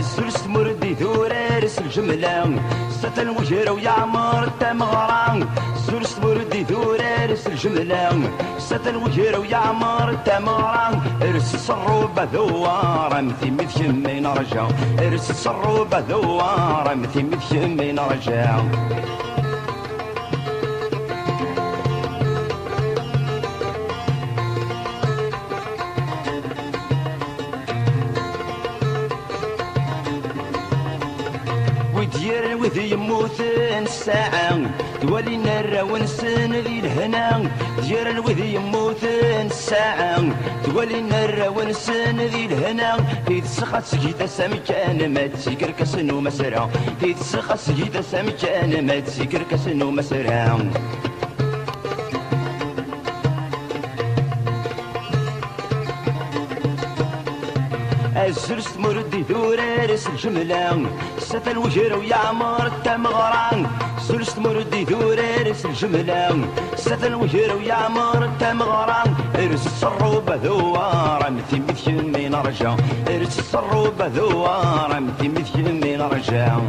السلس مردي ثورارس الجملة ستة الوجر ويعمر التمغران السلس مردي ثورارس الجملة ستة الوجر ويعمر التمغران ارس الصروبة ذوارة مثي مذيمين رجع ارس الصروبة ذوارة مثي مذيمين رجع ودير وذي يموت الساعة تولي نرى ونسن ذي الهنا دير الوذي يموت الساعة تولي نرى ونسن ذي الهنا في تسخط سجيت سمكان ما تسكر كسنو مسرع في تسخط سجيت سمكان ما تسكر كسنو مسرع السلس مردي ثورارس الجملة ستة الوجر ويعمر التمغران السلس مردي ثورارس الجملة ستة الوجر ويعمر التمغران ارس الصروبة ذوارة مثي مذيمين رجع ارس الصروبة ذوارة مثي مذيمين رجع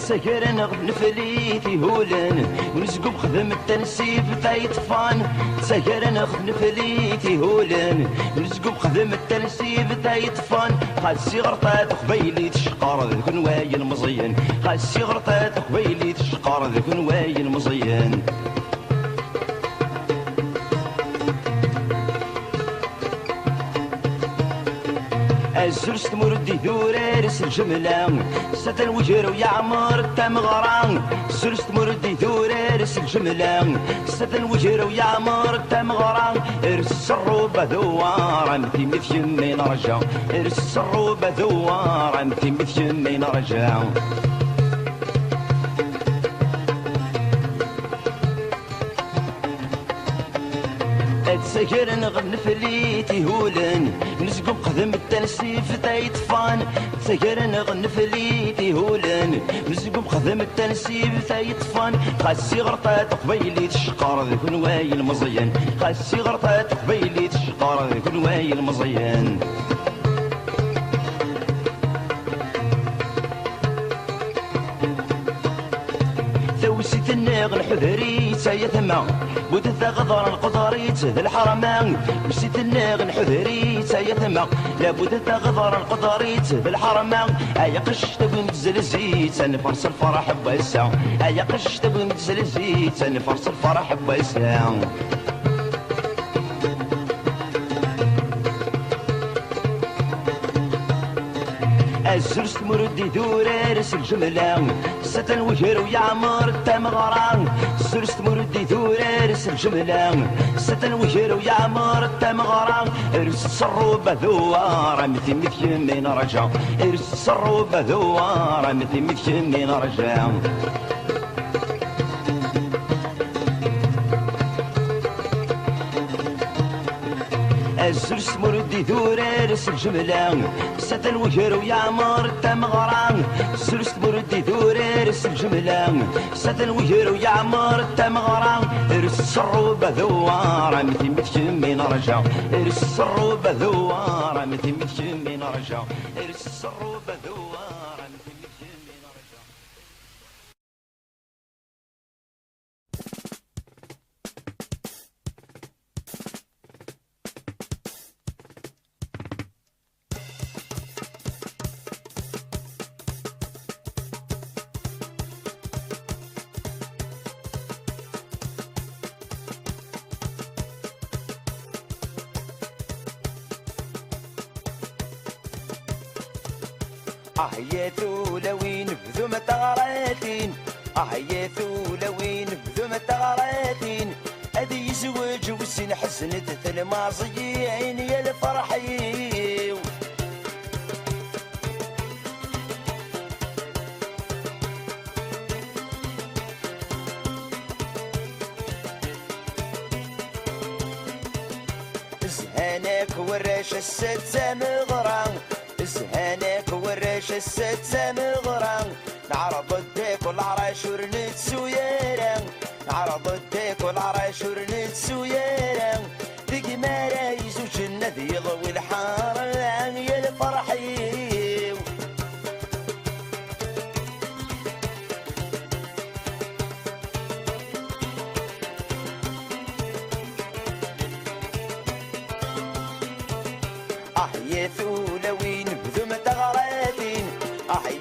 تسكر نفليتي هولن ونسقو بخدم التنسيف تايطفان تسكر نفليتي هولن ونسقو بخدم التنسيف تايطفان خاد السيغرطات قبيلي تشقار ذاك نواي المزين خاد السيغرطات قبيلي تشقار ذاك نواي المزين السلس مردي ثورارس الجملة ستة الوجر ويعمر التمغران السلس مردي ثورارس الجملة ستة الوجر ويعمر التمغران ارس الصروبة ذوارة مثي مذيمين رجع ارس الصروبة ذوارة مثي مذيمين رجع تسكر نفليتي هولن نسقو بقدم التنسيف تايطفان تسكر نفليتي هولن نسقو بقدم التنسيف تايطفان خاسي غرطات قبيلي تشقار ذاك نواي المزين خاسي غرطات قبيلي تشقار ذاك نواي المزين ثوسيت الناغ الحذري تايثما بوتث غضر القدريت ذا الحرمان وسيت الناغ الحذري تايثما لابد تغضر القدريت ذا الحرمان ايا قش تبي متزلزيت نفرس الفرح بيسا ايا قش تبي متزلزيت نفرس الفرح بيسا السلس مردي ثورارس الجملة ستة الوجر ويعمر التمغران السلس مردي ثورارس الجملة ستة الوجر ويعمر التمغران ارس الصروبة ذوارة مثي مذيمين رجع ارس الصروبة ذوارة مثي مذيمين رجع السلس مردي ثورارس الجملة ستة الوجر ويعمر التمغران السلس مردي ثورارس الجملة ستة الوجر ويعمر التمغران ارس الصروبة ذوارة مثي مذيمين رجع ارس الصروبة ذوارة مثي مذيمين رجع ارس الصروبة ذوارة مثي مذيمين رجع يا ثولوين بذو متغراتين يا ثولوين بذو متغراتين أدي يزوج وسين حزنت الماضيين يا الفرحي زهانك وراش الستة مغران زهانك وراش الستة مغران نعرض الديك والعراش ورنت سويران نعرض الديك والعراش ورنت سويران فرحي. يا ثولة وين بذم تغراتين،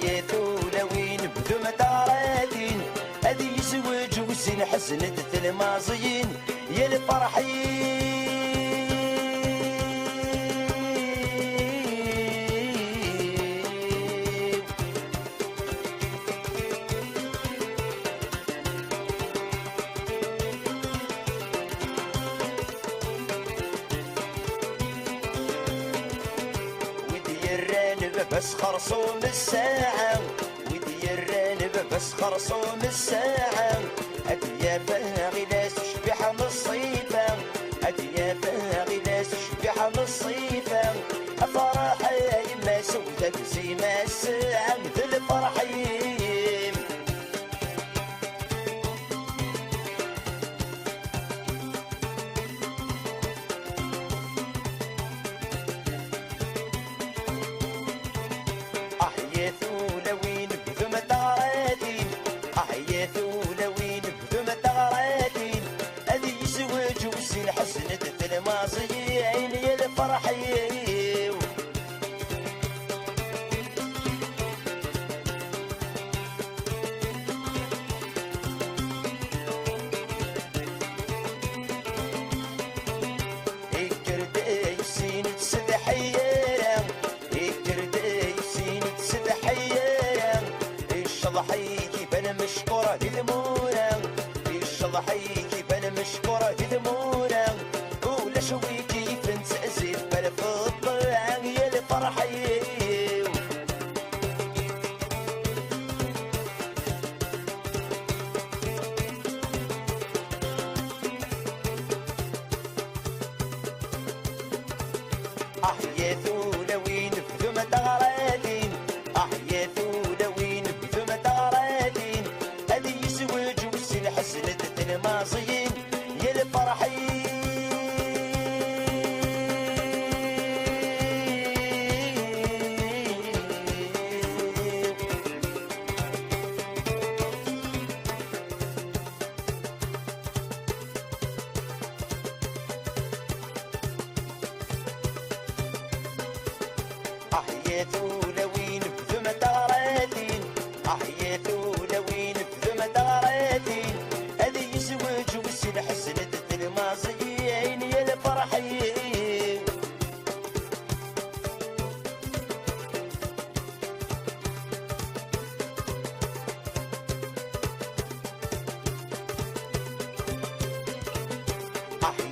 يا ثولة وين بذم تغراتين، هذي يزوج وسين حسنة الماضيين يا الفرحين. بس خرصوم الساعة ودي الرانب بس خرصوم الساعة، أديا باغي لا تشبح من الصيفة، أديا باغي لا تشبح من الصيفة، أفرح يما سودك زي ما الساعة مثل الفرحين. يا ثولة وين بذم تغراتين، يا ثولة وين بذم تغراتين، هذي يزوج وسين حسنة الماضيين يا الفرحين. الكرداي سين تسد حيارة، الكرداي سين تسد حيارة، الشضحي كيبان مشكورة للمورة، الشضحي كيبان مشكورة للمورة، ولا شوي كيف نتأزف بالفضة يا الفرحين. يا ثولة وين بذم تغراتين، يا ثولة وين بذم تغراتين، هذي يزوج وسين حسنة الماضيين يا الفرحين. يا ثولة وين بذم تغراتين، يا ثولة وين بذم تغراتين، هذي يزوج وسين حسنة الماضيين يا الفرحين.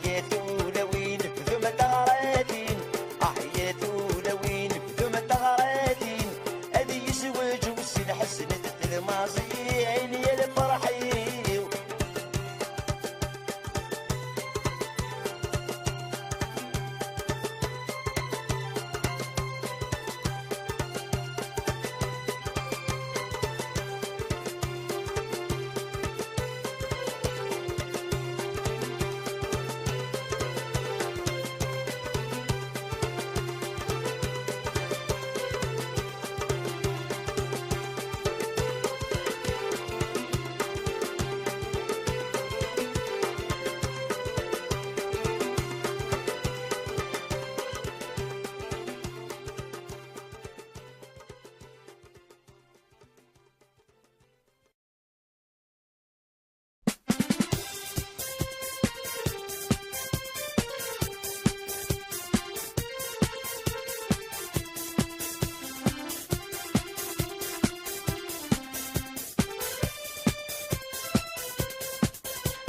يا ثولة وين بذم تغراتين، يا ثولة وين بذم تغراتين، هذي يزوج وسين حسنة الماضيين يا الفرحين.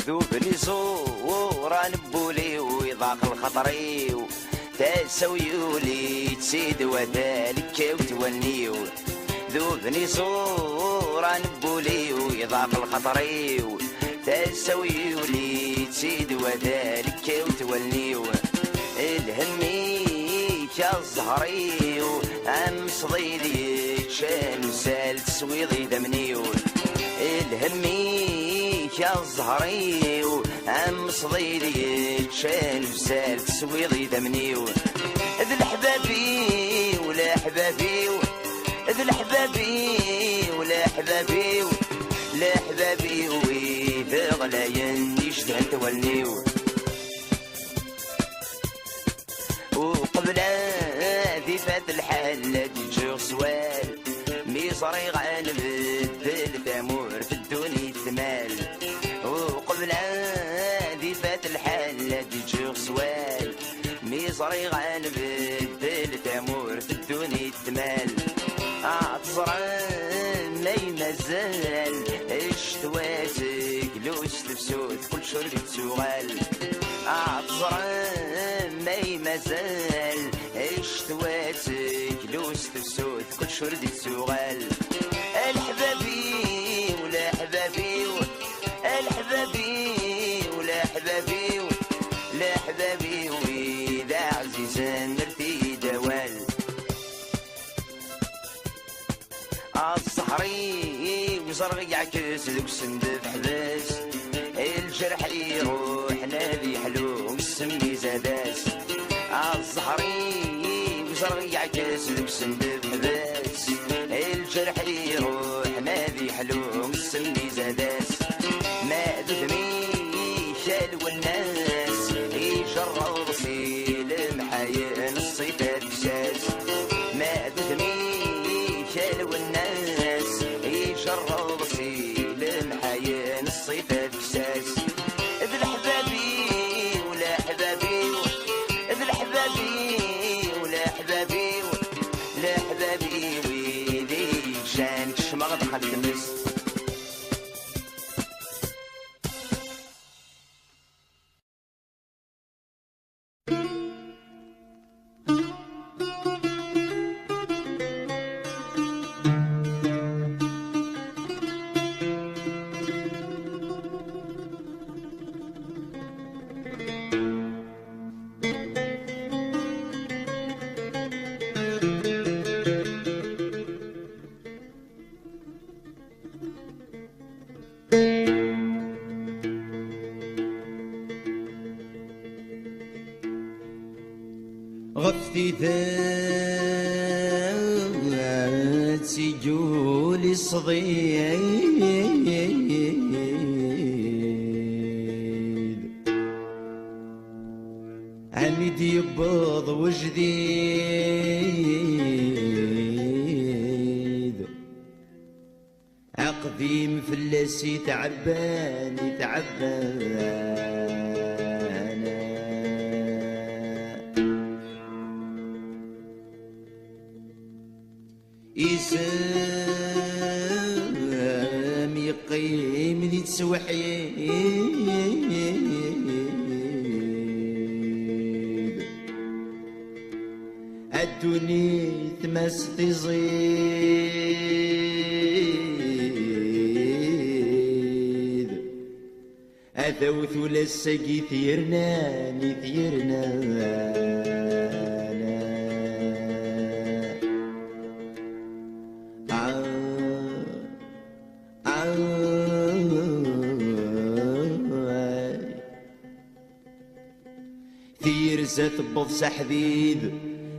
ذوبني زورا نبولي ويضاق الخطري تسويولي تسيد وذلك وتونيو، ذوبني زورا نبولي ويضاق الخطري تسويولي تسيد وذلك وتونيو، الهمي كالزهري أم صديدي شان سال تسويضي دمنيو، الهمي كالزهري أم صديدي شان سال تسويضي دمنيو، ذي الحبابي ولا حبابي ذي الحبابي ولا حبابي لا حبابي وإذا غلاين يشتهن توليو وقبل ذي فات الحال لا تجيغ سوال ميصري غنبدل ثمور في الدنيا تمال وقبل ذي فات الحال لا تجيغ سوال ميصري غنبدل ثمور في الدنيا تمال عطران ما يمازال اشتواتك لوش تفسوت كل شرب تسوغال عطران ما يمازال اشتواتك لوش تفسوت كل شرب تسوغال الحبابي ولا حبابي الحبابي ولا حبابي لا حبابي وإذا عزيزا نرتي دوال الصحري وزرغ يعكس ذوك السندف حباس الجرح يروح نادي حلو مسمي زاداس الصحري وزرغ يعكس ذوك السندف حباس الجرح يروح نادي حلو مسمي زاداس ما ذمي شال والناس يجرب صيل محاين الصيفات بساس ما ذمي شال والناس يجرب صيل محاين الصيفات بساس ذي الحبابي ولا حبابي ذي الحبابي ولا حبابي لا حبابي ويدي شان كشمغ دخل تمس غفتي ذات سجولي صغير عميد يبض وجديد عقدي مفلسي تعباني تعبان إسام يقيم ذي تسوحيد الدنيا تمس تزيد أثوث للسقي ثيرناني ثيرنا تبض سحديد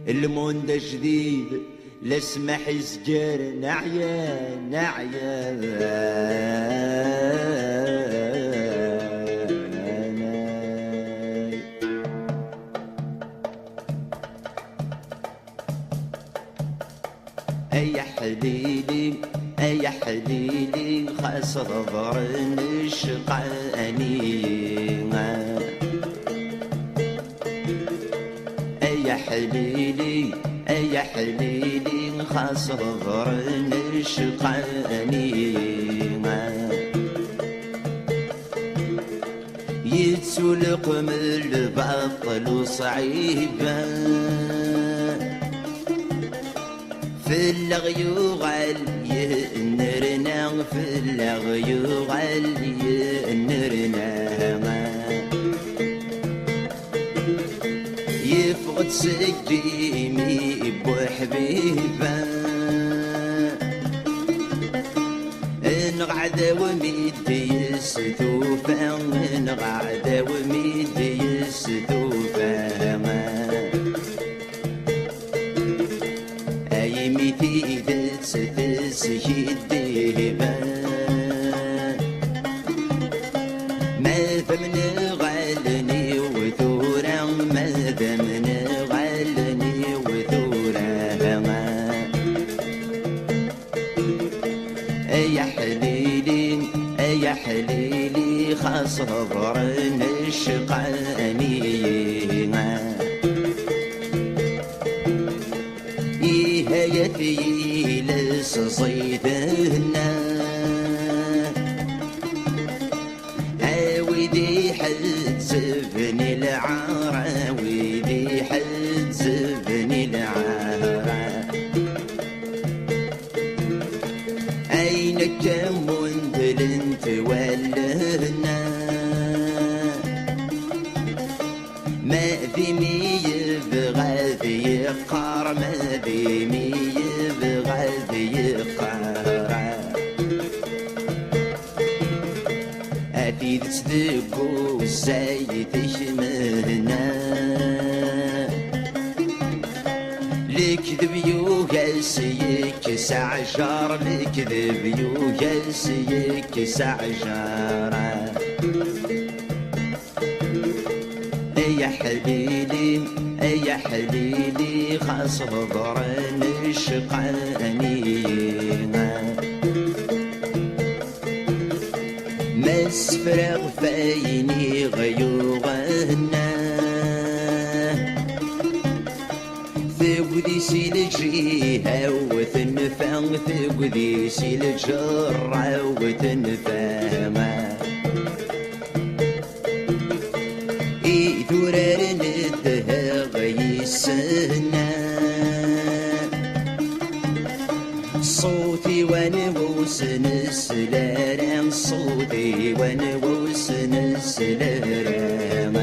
الموند جديد لسمح يسجر نعيا نعيا أي حليلي أي حليلي خسر ضرن الشقاني يا حليلي يا حليلي خاصر ضرن الشقاني يتسلق من البطل وصعيبا في اللغيوغال ينرنا في اللغيوغال ينرنا يفقد سقيمي بوحبيبا نقعد وميدي يستوفى نقعد وميدي يستوفى ميتي تسيديبا ما ثمن غالني وثورا ما ثمن غالني وثورا يا حليلي يا حليلي خاص ظهرن الشقاني يثي لس صيدنا عاودي حزبني العار عاودي حزبني العار عينك منذل انت ولهنا ما في مي يبغى ذي قار ما في مي يبغى ذي قار أفيد تصدقو السيد يشمهنا لكذب يوغسيك سعجار لكذب يوغسيك سعجار يا حليلي يا حليلي خاص ظهرن الشقاني مسفرغ فيني غيوغنا ثقدي سيل جريها وثنفان ثقدي سيل جرع وثنفاما ثورار ندها غيسنا صوتي ونبوس نسلارم صوتي ونبوس نسلارم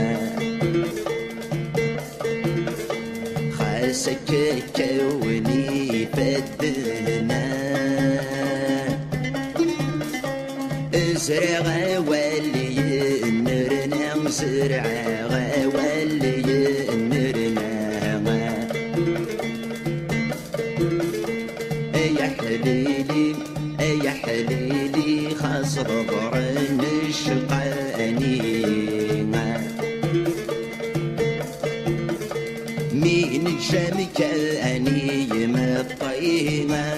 خاسك كوني فدنا ازرع ولي نرنا زرع ولي نرنا يا حليلي يا حليلي خاص ظهرن الشقاني مين جامك أني مطيمة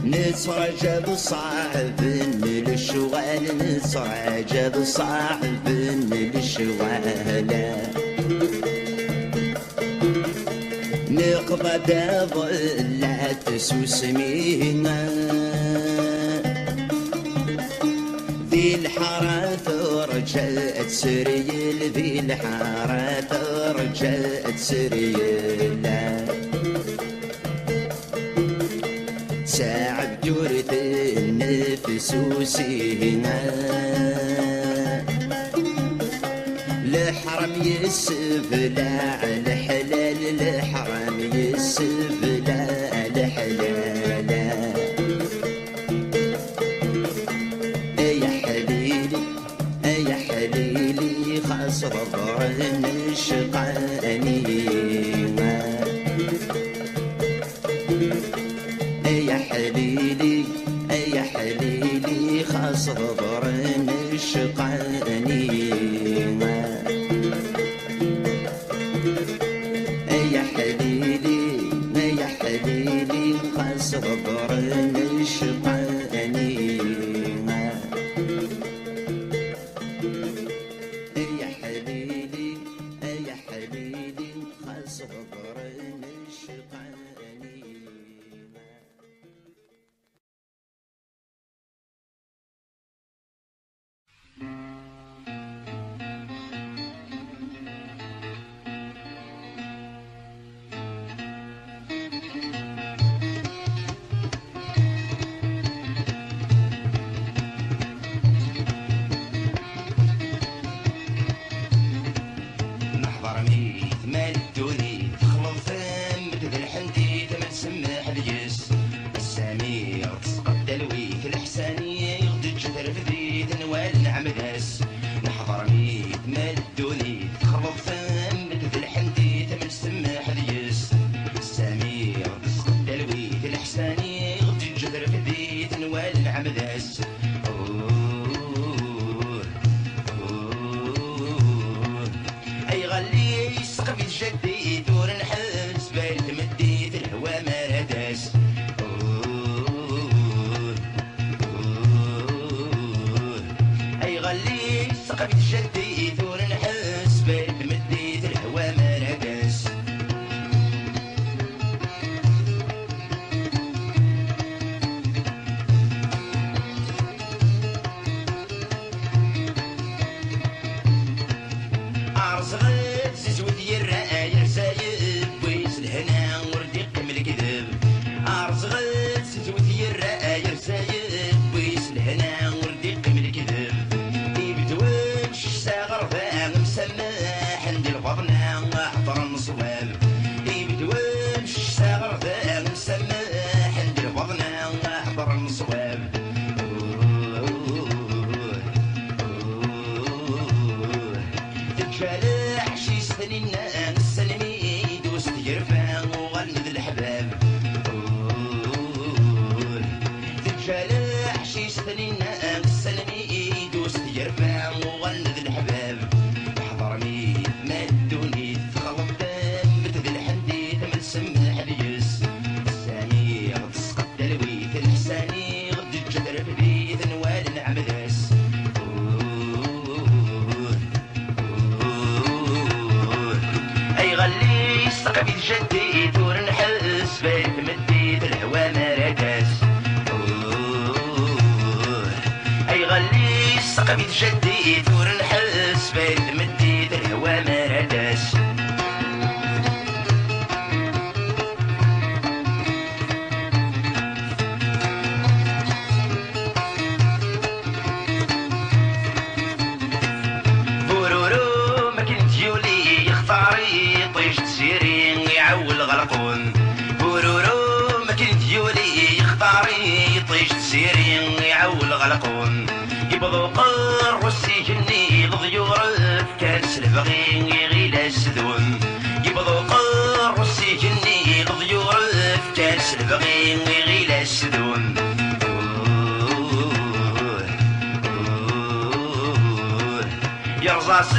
نتفرج بصعب للشوال نتفرج بصعب للشوال نقضى ضلعت سوسمينا ذي الحارة رجعت سريل ذي الحارة رجعت سريل ساعة جورة النفس وسينا الحرم يسفلع الحلال الحرم يسفلع الحلال يا حليلي يا حليلي خاص ظهرن الشقاني يا حليلي يا حليلي خاص ظهرن الشقاني يا حليلي يا حليلي خاص ظهرن الشقاني يا حليلي يا حليلي خاص ظهرن الشقاني استقبت جدي ثور نحس بيت مديت الهوى ما نقص عرس غير زوجي الرأي رسايب ويس الهنا ورديق من الكذب عرس غير زوجي الرأي رسايب ويس الهنا ورديق من الكذب يبدوش ساغر ذا مسماح عند الفضنا حضر الصواب يبدوش ساغر ذا مسماح عند الفضنا حضر الصواب شالح شي سنين السلمي دوست يرفع وغلد الحباب شالح شي سنين السلمي دوست يرفع وغلد الحباب حضر ميت ما الدوني تخلط دم مثل الحنديث من سمح اليس الساني غد سقط تلويث الحساني غد الجدر في بيت نوال نعمداس اي غلي استقبل جدي دور نحس بيت مديت الهوى ما رقص اي غلي استقبل جدي دور نحس بيت مديت الهوى ما رقص بورورو ما كنت يولي يختاري طيش تسيرين يعول غلقون بورورو ما كنت يولي يختاري طيش تسيرين يعول غلقون يبضو قر والسجني لضيور كان سلبغي يغيل السدون يبضو قر والسجني لضيور كان سلبغي يغيل السدون يرزاس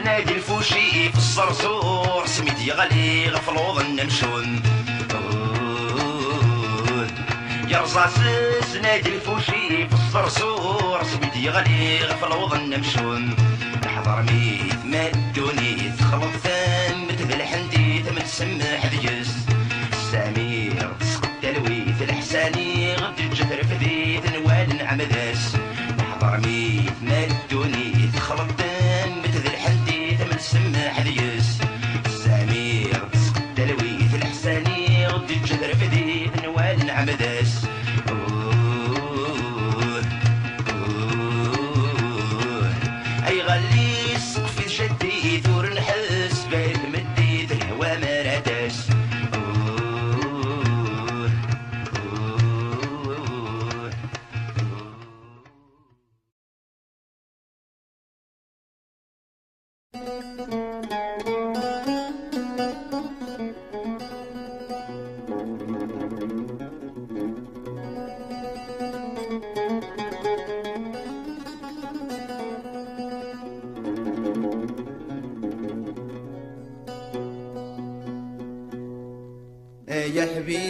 نادي الفوشي في الصرصور سميت يغلي غفلوض النمشون يرزاس نادي الفوشي في الصرصور سميت يغلي غفلوض النمشون حضر ميت ما الدوني تخلط ثم مثل الحنديث من سمح ذجس السمير تسقط تلويث الحساني غد الجثر في ذيث نوال نعمداس حضر ميت ما الدوني تخلط مثل الحديث من سمح ذيس السمير تسقط تلويث الحساني غد الجدر في ذيث نوال نعمداس اي غلي السقف جدي ثور نحس بيت مديت الهوى ما راداس يا حبيب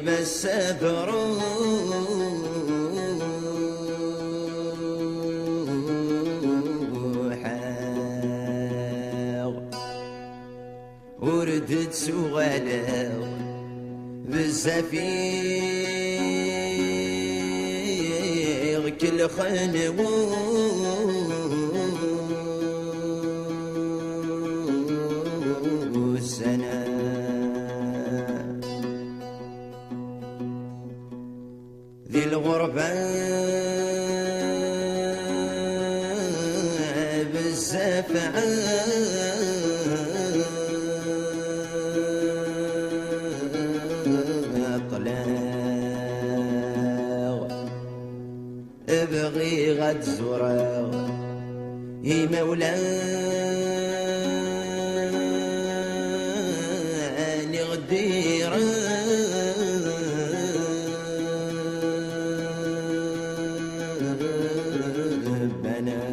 السبر وردت سغالا بالزفير كل خنو سنة ذي الغربة بالزفعة ابغي غد زورا يا مولاني غديرا بنا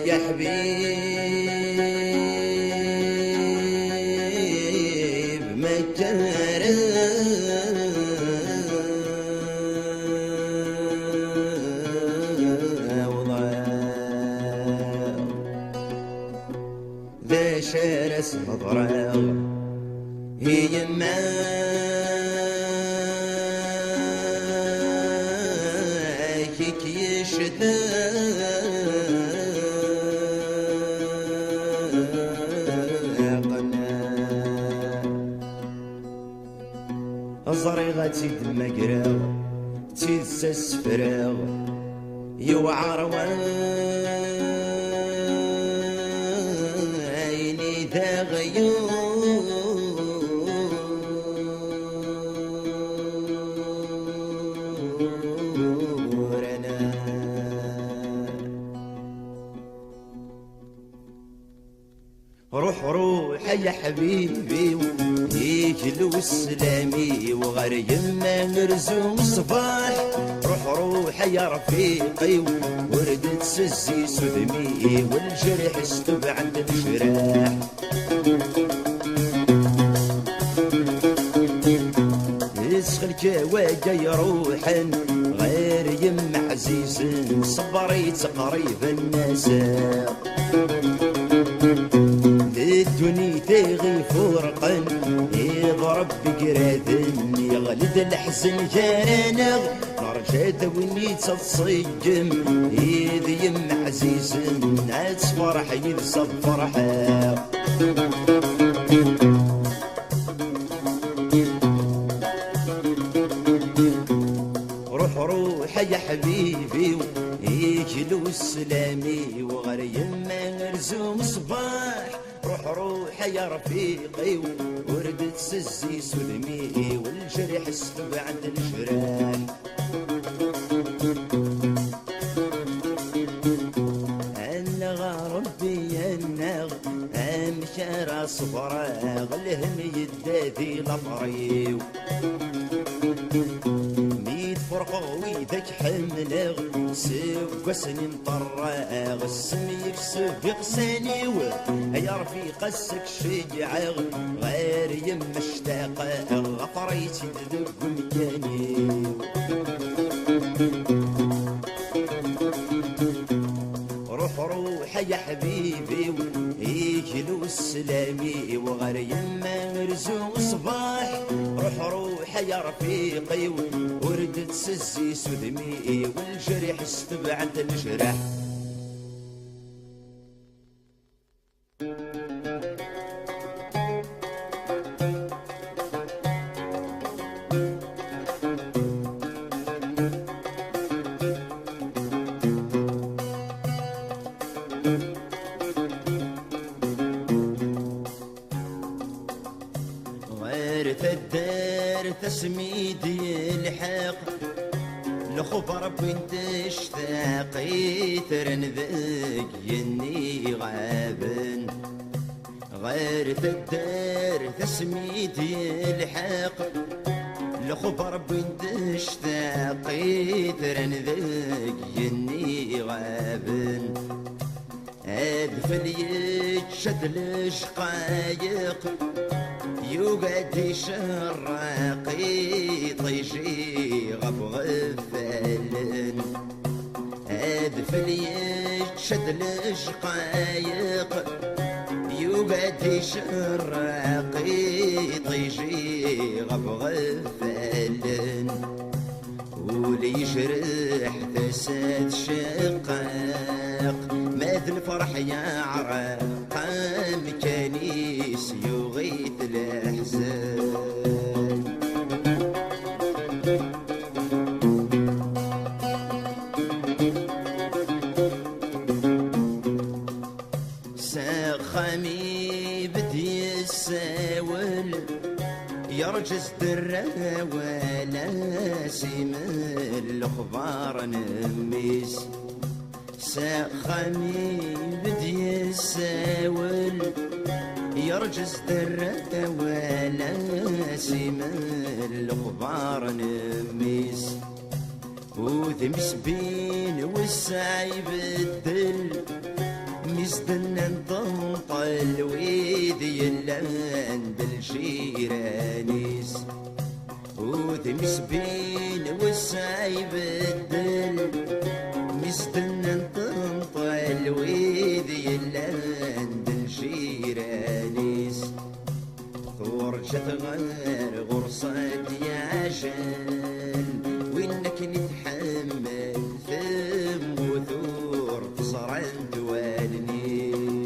يا حبيبي راس نظراغ هي ما كيك زريغة تيد مقراغ تيد سفراغ يوعر وعيني ذا غيورنا روح روح يا حبيبي يجلو السلامي وغير يما نرزو الصباح روح روح يا رفيقي وردت سزي سدمي والجرح استب عند الجراح يسخل كواجا يروحن غير يما عزيز صبريت قريب الناس الدنيا تغي فرقا يضرب بقرادن يغلد الحزن جانغ نرجع ويني تصيجم يدي يم عزيز ناس فرح يلصب فرحه روح روح يا حبيبي يجلو السلامي وغير يما نرزوم صباح روح روح يا رفيقي وردت سزي سلمي والجرح استوى عند الجيران انا غربي النغ امشار صفراغ الهم يدادي لطريو فرقوي ذاك حملغ سوى سنين طراغ السمي يكسف يقسانيو يا رفيق السك شجعغ غير يم اشتاق غفريتي تذوق مكاني روح روح يا حبيبي يجلو السلامي وغير يما مرزوق صباح روح روح يا رفيقي وردت سزي سدمي والجرح استبع عند الجرح الدار تسميدي الحق لخبر بنت اشتاقي ترنذق يني غابن غير الدار تسميدي الحق لخبر بنت اشتاقي ترنذق يني غابن ادفل يتشد الشقايق يوقد شراقي طيجي غفلن ادفل يتشد الشقايق يوقد شراقي طيجي غفلن ولي يجرح تساد شقاق ماذ الفرح يا عراق مكانيس يغيث الأحزان ساخمي بدي الساول يرجز درة ولا سيم الأخبار نميس ساخمي بدي الساول يرجز درة ولا سيم الأخبار نميس وذمس بين والسعي بالدل مزدنا نطنطل ويدي اللان بالجيرانيس وذمس بين والسعي بالدل مزدنا نطنطل ويدي اللان بالجيرانيس جات غير غرصة دياجل وينك نتحمل ثم وثور تصرع دوالنيس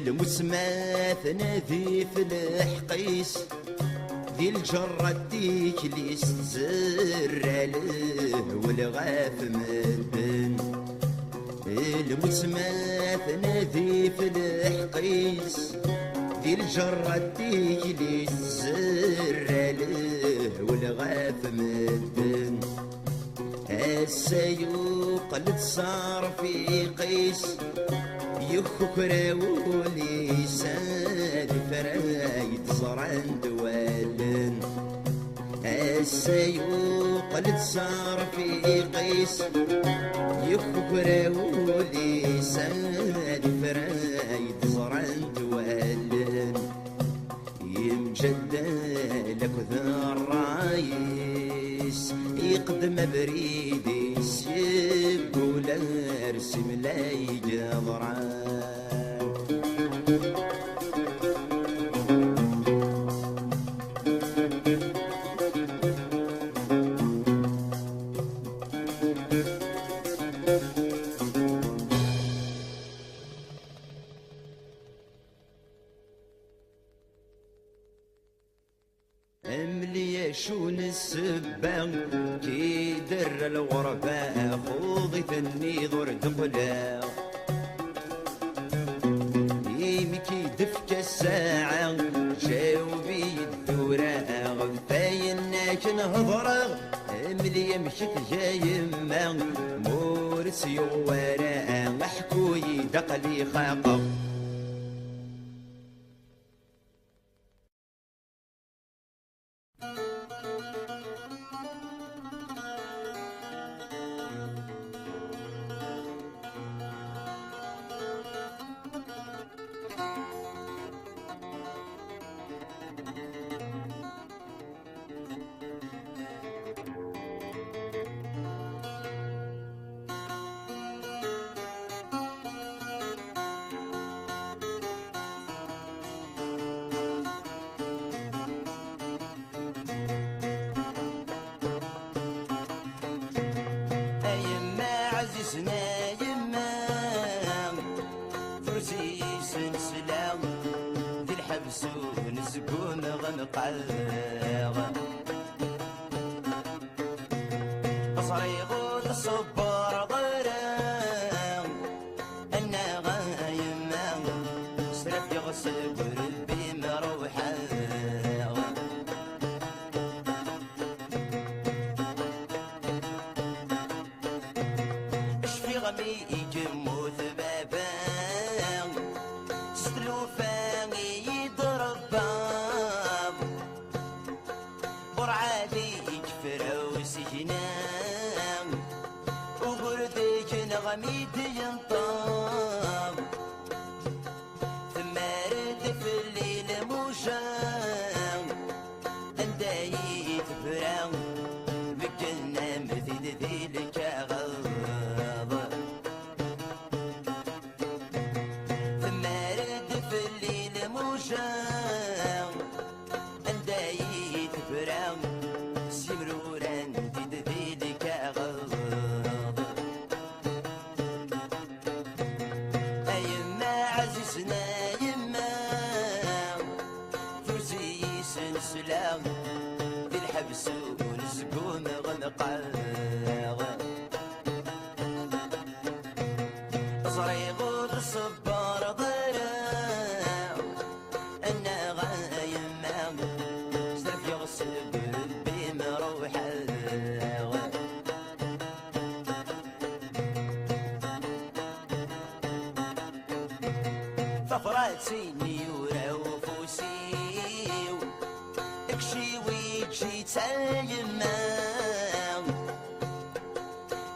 المسمات نادي في الحقيس ذي الجرة ديك اللي استزر عليه والغاف مدن المسمات نادي في الحقيس ذي الجرة ديك اللي استزر عليه والغاف مدن السيوق اللي تصار في قيس يخكرا وليسان فرايد صران دوالن السيوق اللي تصار في قيس يخكرا وليسان فرايد صران دوالن يمجدلك ذا الرايس يقدم بريدي يقول ارسم لا يجبران أملي شون السبان كي در الغرباء خوضي ثني ضر دقلا يمكي دفك الساعة جاوبي الدورة غفاينك نهضر أملي مشيت جاي ما مورسي وراء محكوي دقلي خاقه عزيزنا يما فرسي سلسلة ذي الحبس ونسقون غنقاغ صريغ الصبر غيره أنا غايما سرف يغسل قلبي مروحة يجمو ذبابا ستلوفان يضرب باب برعادي يكفر وسجنان وقردك نغميد ينطاب ثم رد في الليل موشان انداي يتفران بكنا مثل ذيلك غض اندايت فرام سمروران تدذيلك غض ايما عزيزنا يما فرسي سلسلة في الحبس ونسقون غنقاغ صريغ الصبار ضرا أنا غايما سرف يغسل قلبي مروحة ففراتي نيورا وفوسي اكشي ويجي تايما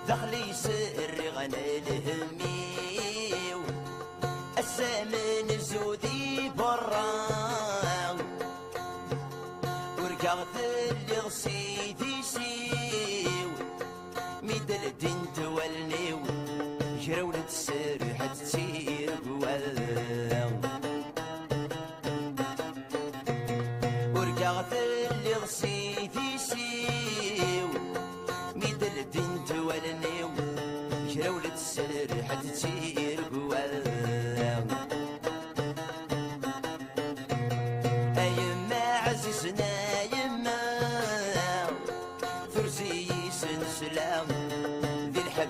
دخلي سري غنالهمي السامن زودي برا ورقعت اللي غسيدي سيو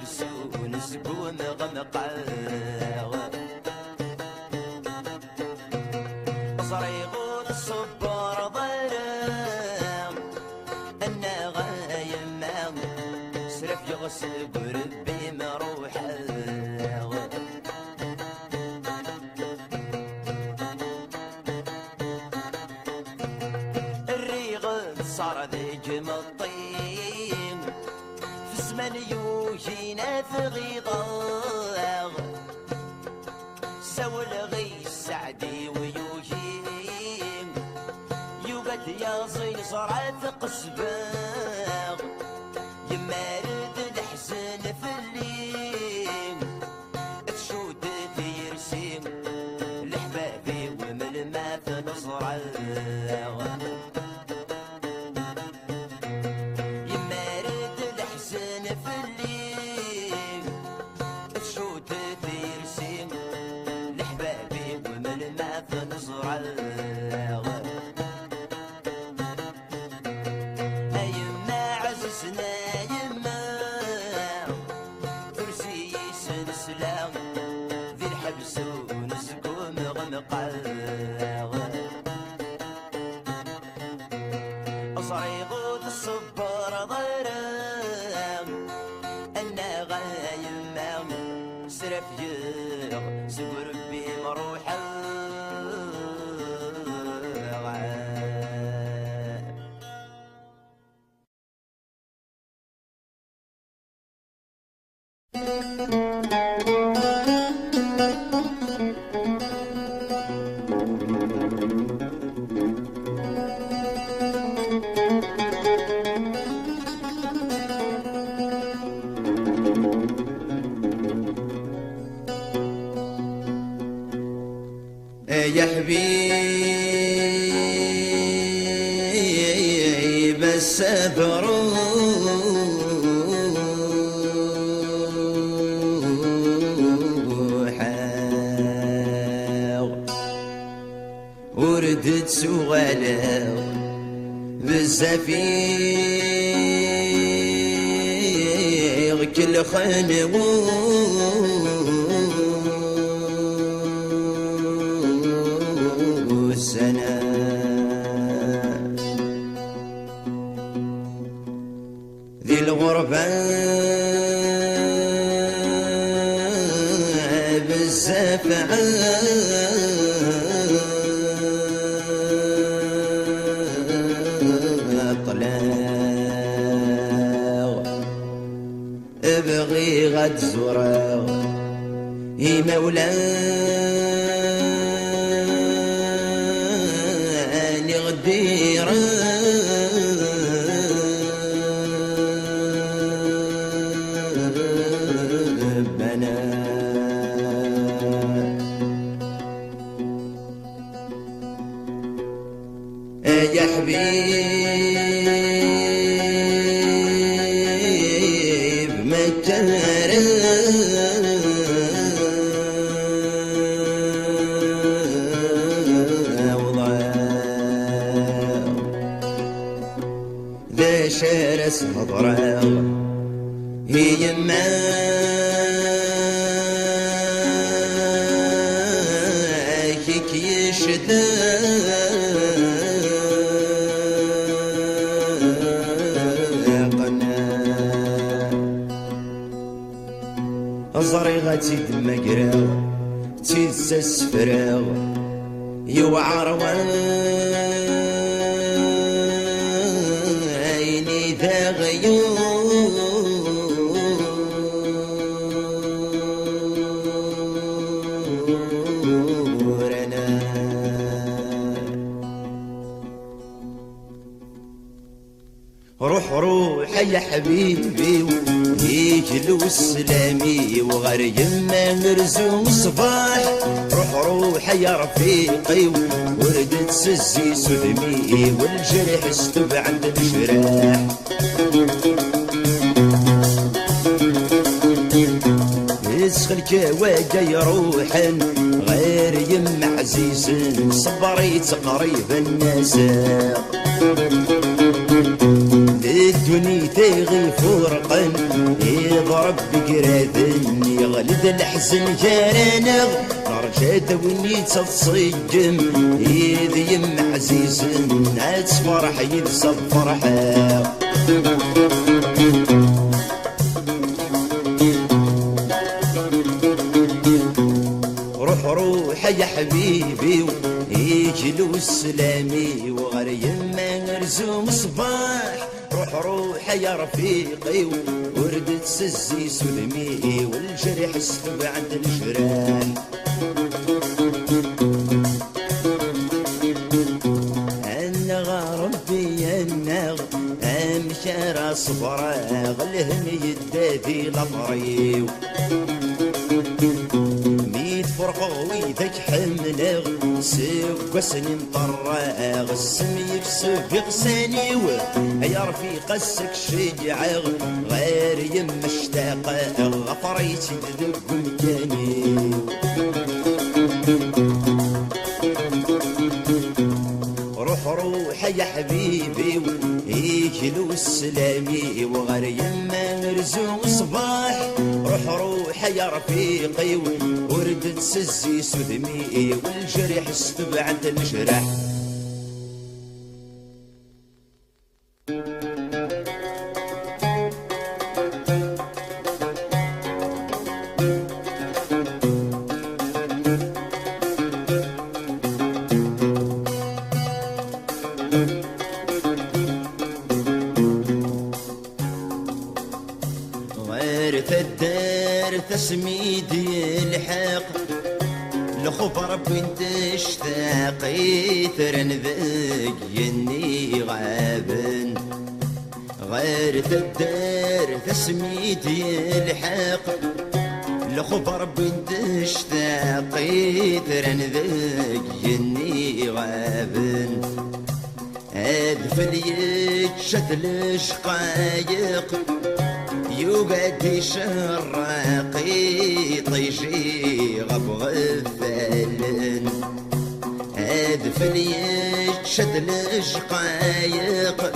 الحبس ونسقون غمقاغ صريغ الصبر ظلام أنا غايم سرف يغسل قربي مروحه صار ذيك مطين في زمن يوجينا في غيضاغ سوى الغي السعدي ويوجين يوقد يا زين صرعت قصباغ يمارد الحزن في الليل تشود تيرسين لحبابي وملمات نصرعاغ صريغ الصبر ضرام أنا غايم سرف يغ سقر بي مروحه يا حبيب السفر وردت سغالا بالزفير كل خنو السنة ذي الغربة بالزفع ابغي غد زورا يا مولاني غدير بنا يا حبيب ذا شارس مضرع هي يما هيك يشدا صريغة تيد مقراو تيد سسفراو يوعر ويني ذا غيورنا روح روح يا حبيبي يجلو السلامي وغير يما مرزوم الصباح روح روح يا رفيقي وردت سزي سدمي والجرح استب عند الجراح يسخل كواجا يروحن غير يما عزيز صبريت قريب الناس دنيتي غي فرقن يضرب بقراذن يغلد الحزن جارنغ رجعت ويني تصجم يدي يم عزيز ناس فرح يلصب فرحه روح يا حبيبي يجلو السلامي وغير يما نرزوم صباح روح يا رفيقي وردت سزي سلمي والجرح سحب عند الجيران انا غربي النغ امشي راس فراغ الهني يدادي لطريو فرقه ويدك حملغ سوق سنين طراغ السم يكسب يغساني يا رفيق السك شجعغ غير يم مشتاق غفريت ذق مكاني روح يا حبيبي يجلو السلامي وغير يما نرزو صباح روح يا رفيقي وردت سزي سدمي والجرح استبع عند الجرح الدار تسميدي الحق لخبر بنت اشتاقي ترن ذاك يني غابن غير الدار تسميدي الحق لخبر بنت اشتاقي ترن ذاك يني غابن ادفل يتشد الشقايق يوقد شراقي طيجي غفلن ادفل يتشد الشقايق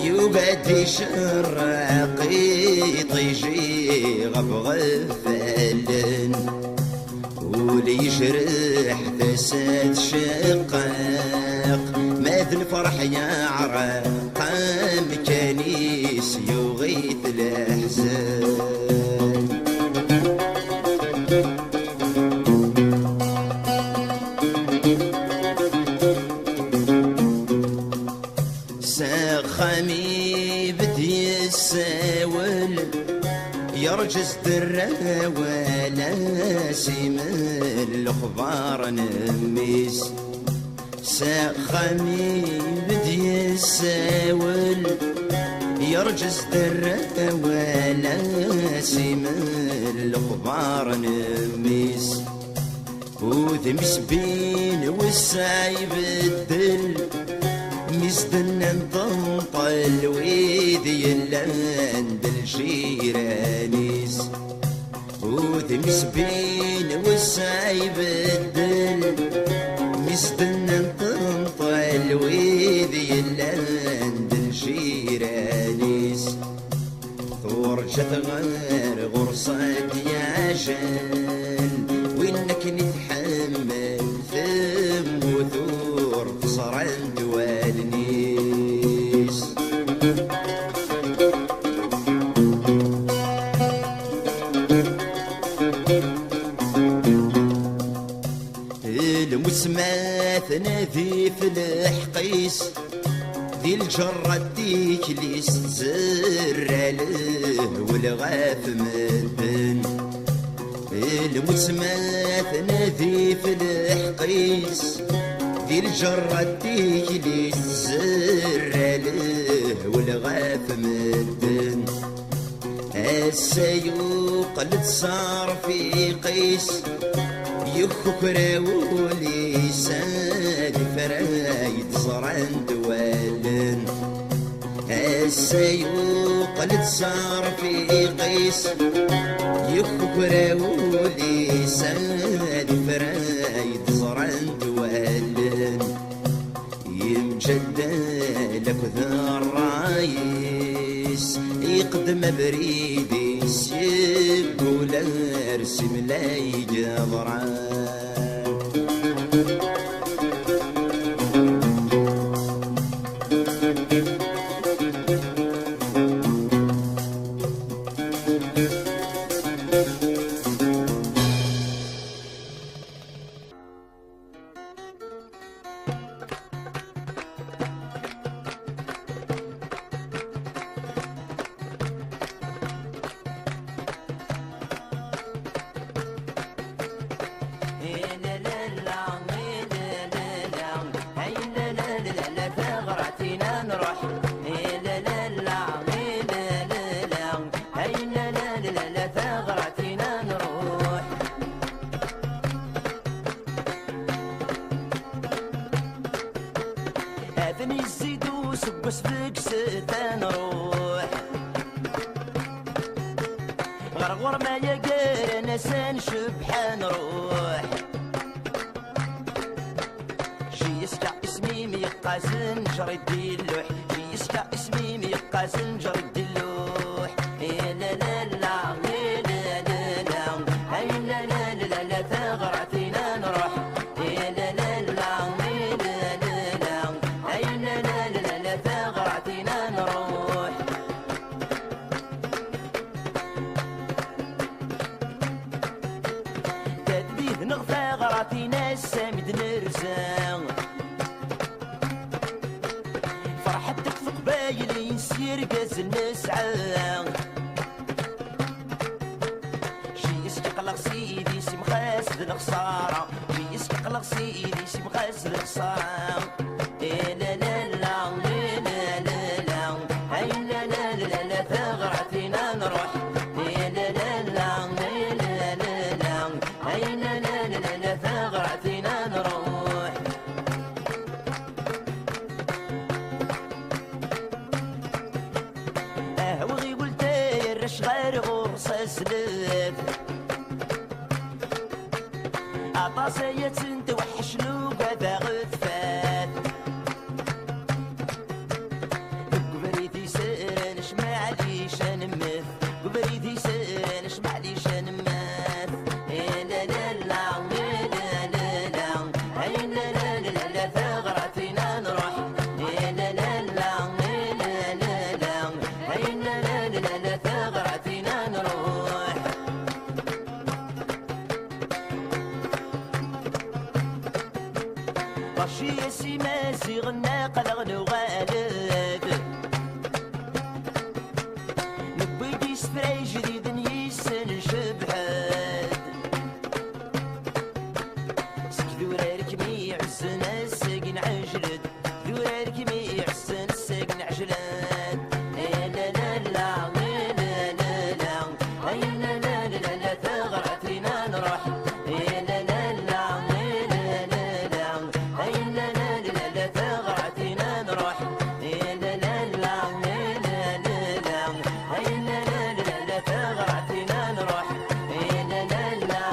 يوقد شراقي طيجي غفلن ولي يجرح فساد شقاق ماذ الفرح يا عراق مكانيس يغيث الأحزان ساخمي بدي الساول يرجز درة ولا سيمن الأخبار نميس ساخمي بدي الساول يرجز درة ولا سيمن الأخبار نميس وذمس بين والسايب الدل مزدنا نطنطل ويدي عند الجيرانيس وذمس بين والسايب الدل مزدنا نطنطل ويدي عند الجيرانيس ثورجت غير غرصك يا عجل وينك نتحمل ثم وثور تصر عند والنيس المسمات نذيف الحقيس ذي الجرة ديك لي زر له والغاف مدن المسمات نذيف الحقيس ذي الجرة ديك لي زر له والغاف مدن السيوق اللي صار في قيس يخكراولي ساد فرايد صار عند والن السيوق اللي صار في قيس يخكراولي ساد فرايد صار عند والن يمجد لك ذا الرايد قدم بريدي سيب ولا ارسم لا يجبران هذني الزيدو سبس فيك ستان روح غرغر ما يقال نسان شبحان روح شي يسكع اسمي ميقاسن جري اللوح شي يسكع اسمي ميقاسن جري اللوح لا لا لا لا لا لا هاي لا لا لا لا ثغرتنا نروح لا لا لا لا ثغرتنا نروح تدبيه نغفى غراتينا السامد نرزان فرحتك في قبايل ينسير قاز النسعان شي يسقلق سيدي سي مخاسد الخسارة شي يسقلق سيدي سي مخاسد الخسارة لا لا لا لا لا لا هاي لا لا لا لا ثغرتنا نروح لا لا لا لا لا لا هاي لا لا لا لا ثغرتنا نروح وغي قلت يرش غير غرصة سلف عطاسية توحش لوق هذا غثفات قبريتي سيرنش معليش نمث قبريتي سيرنش معليش نمث لا لا لا لا لا لا هاي لا لا لا لا ثغرتنا نروح لا لا لا لا لا لا هاي لا لا لا لا ثغرتنا نروح رشي سيماسي غنا قلغ غالب نبيدي سبراي جديد يسن شبحات سكذورارك مي عسن الساقن عجلد ذورارك مي عسن الساقن عجلد لا لا لا لا لا لا هاي لا لا لا لا ثغرتنا نروح لا لا لا لا لا لا هاي لا لا لا لا ثغرتنا نروح لا لا لا لا لا لا هاي لا لا لا لا ثغرتنا نروح لا لا لا لا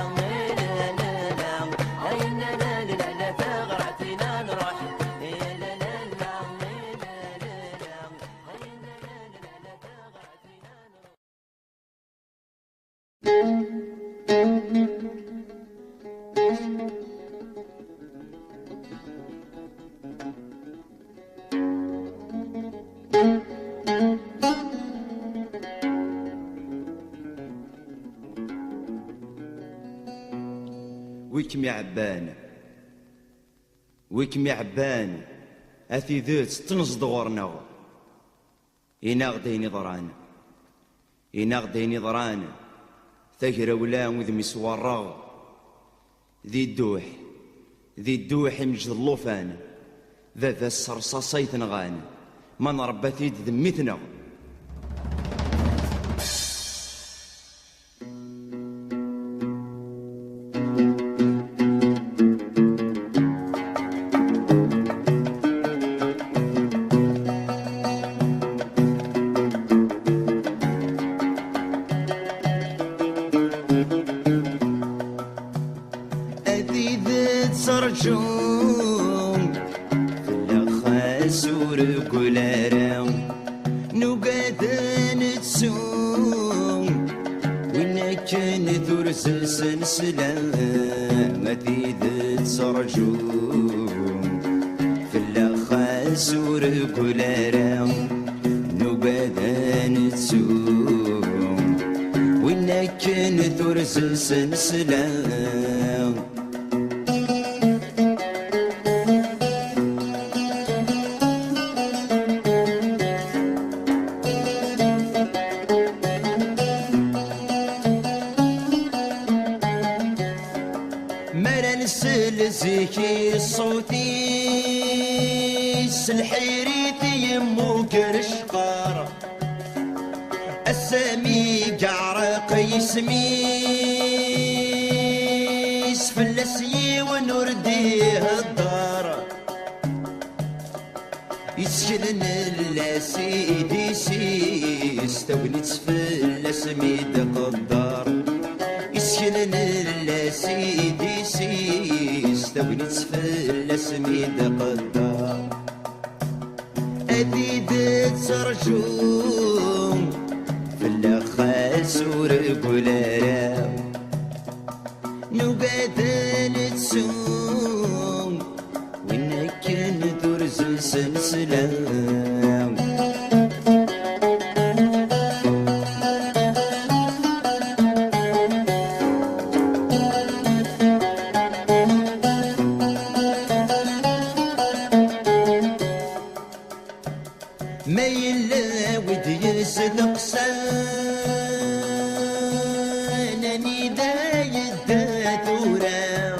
لا هاي لا لا لا لا ثغرتنا نروح لا لا لا لا لا هاي لا لا لا لا ثغرتنا نروح ويكم يا عبان ويكم يا عبان اثي ذات تنصد غورنا إنا غديني ضران إنا غديني ضران ثقر ولا وذمي سوارغ ذي الدوح مجد اللوفان ذا الصرصاصي تنغان ما نربتي ذمتنا سرجون في الخاسور كلارا نقادن نتسوم وين كان ثرس سنسلام مديد تسرجوم في الخاس ورقلارا نبدا نتسوم وين كان ثرس سنسلام زيكي الصوتي سلحيريتي يمو كرشقار السامي قعرق يسميس فلسي ونرديه الدار يسكن اللاسيدي سيس تولي تفلس ميد قدار يسكن اللاسيدي سيس تولي تفلس ميد قدار أديد ترجوم في الخاس ورقلارا نقعد نتسوم وين كان درز سلسلام ما يلا ودي يصدق سانني دايد دورا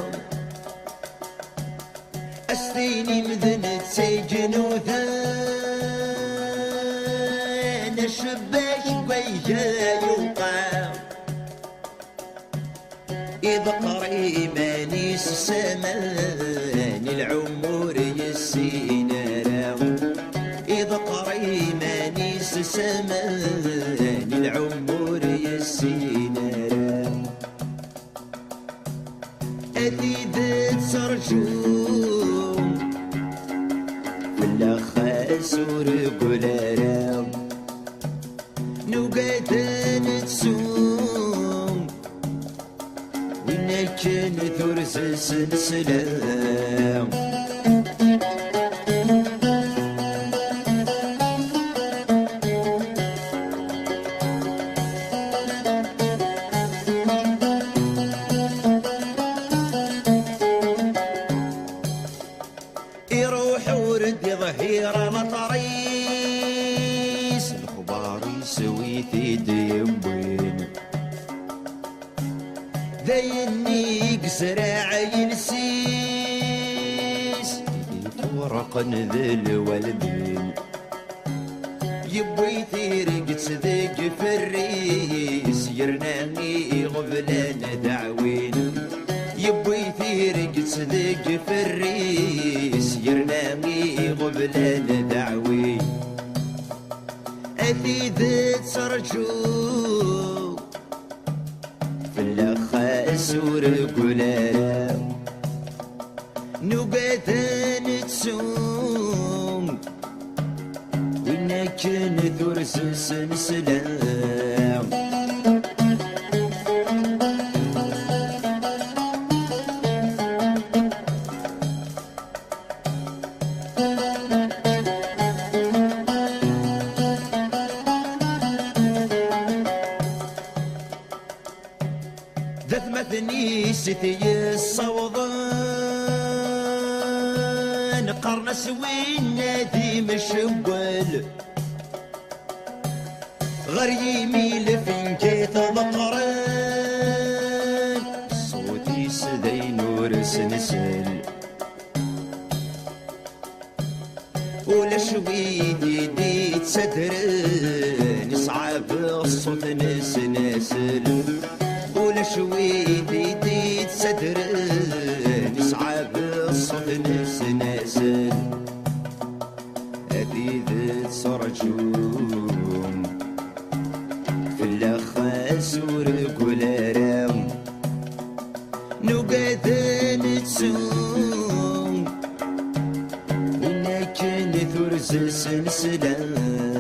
استيني مذنت سجن وذان الشباك ويا يوقع إذا قري مانيس سمان العمر يسينا إذا قري مانيس سمان العمر يسينا أديد ترجوم في الخاس ورقلارا نقعد نتسوم وين كان ثرس سلسلام ظهير مطريس الخبار يسوي ثيدي يمين ذيني قزراع ينسيس ورق ذل والدين يبوي ثيرق تصدق في الريس يرناني غفلان دعوين يبوي ثيرق تصدق في الريس يرنامي غبلان دعوي أثيد ترجو في الخاس ورقلارا نقعد نتسوم وين كان ثرس سلسلام ذثمتني ستي الصوضان قرنس وين نادي مشول غير يميل فين جيت ضقران صوتي سدي نور سنسل ولا شويدي ديت سترن صعب الصوت نسنسل ولا شويدي ديت صدرن صعب الصوت نسنسل أديد ترجوم في الخاس ورقلارا نقعد نتسوم وين كان ثرس سلسلام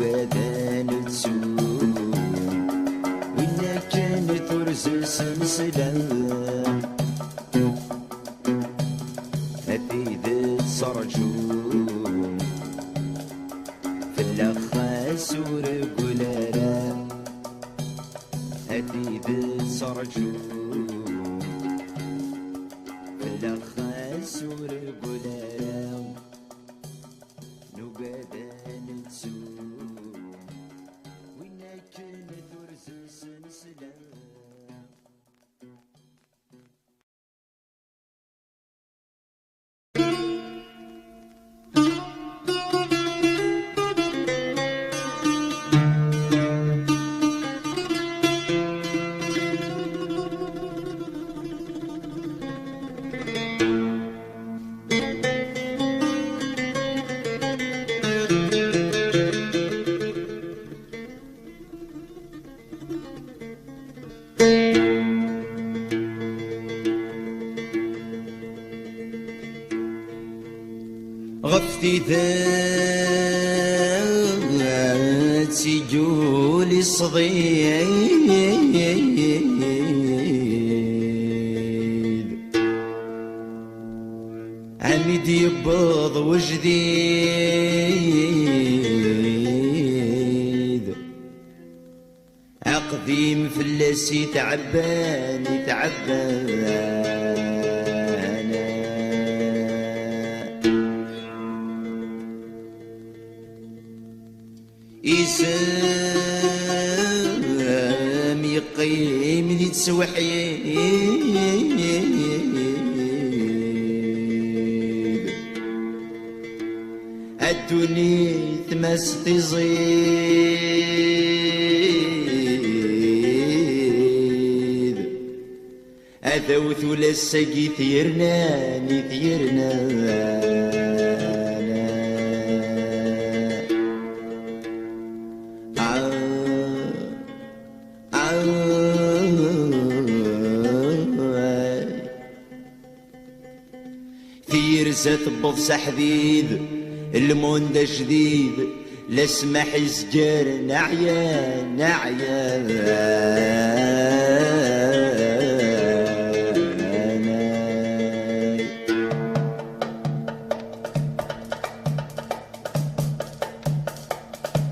نقادا نتسوم وإلا كانت رزس نسلام أبيد صرجون في الأخاس ورقلارا أبيد صرجون في الأخاس ورقلارا نقادا نتسوم وإلا كانت رزس نسلام غفتي ذات سجولي صغير عميد يبض وجديد عقدي مفلسي تعبان تعبان إسام يقيم ذي تسوحيد الدنيا تمس تزيد أذوث للسقي ثيرناني ثيرنا تبض سحديد الموندة جديد لسمح زجار نعيا نعيا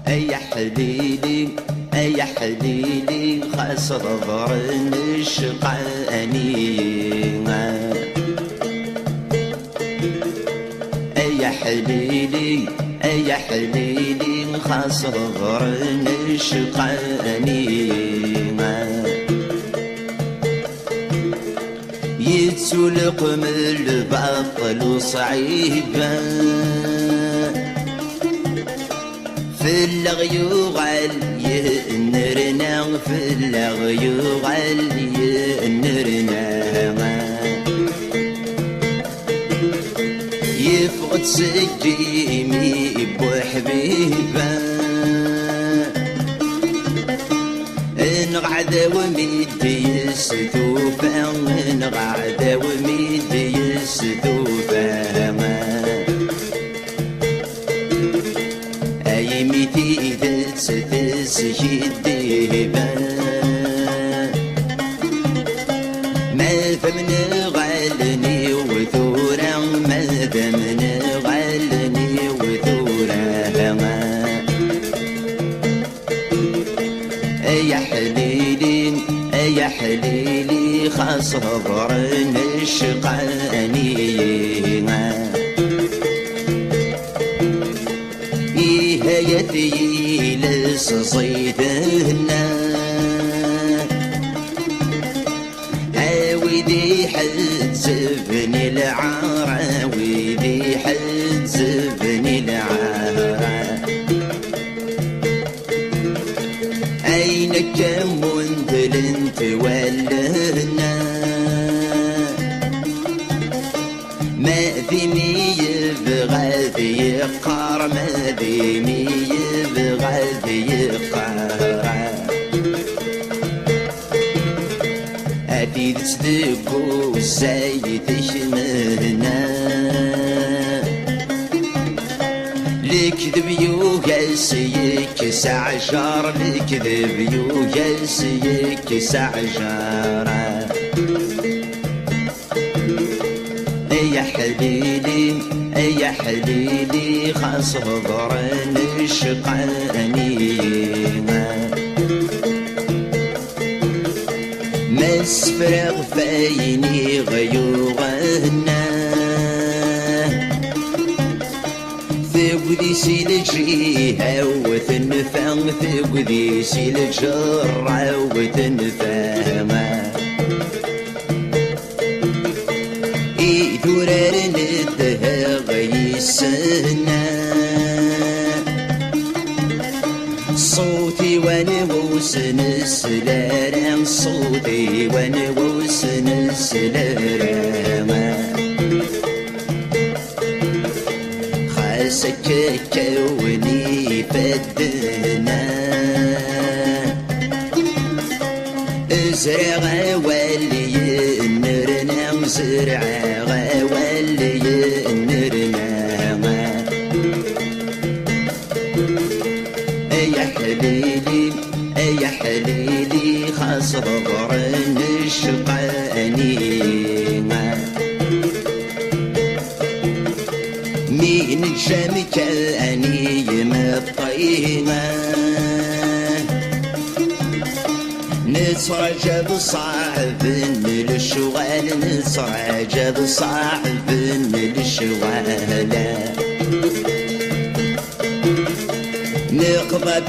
أي حليلي أي حليلي خاصة ظهر الشقاني يا حليلي يا حليلي خاصر غرن الشقاني يتسلق من البطل وصعيبا في الغيوغل ينرنا في الغيوغل ينرنا يفقد سجيمي بوحبيبا نقعد وميدي السثوبة نقعد وميدي السثوبة أي ميتي تسجديبا ما فمن غالني وثورا ما فمن غالني وثورا يا حليلي يا حليلي خاص ظهرن الشقاني إيهايتي لصيدهنا عاودي حزبني العار عاودي حزبني العار أين كم وانت ولهنا ما ذي يبغى ذي يقار ما ذي يبغى ذي يقار أدي تصدقوا زايد شمهنا لك الكذب يوجس يكس عشر الكذب يوجس يكس عشر يا حليلي يا حليلي خاص ضر نشقاني مسفرغ فيني غيوغنا ثقدي سيل جريها وثنفان ثقدي سيل جرع وثنفان إيدورار ندها غيسنا صوتي وانا وسن السلارة صوتي وانا وسن السلارة خاسك كوني فدنا ازرع ولي نرنا زرع ولي نرنا يا حليلي يا حليلي خاص ضر نشقاني مين جامك أني مطيمة نترجى بصعب الشوال نترجى بصعب الشوال نقضى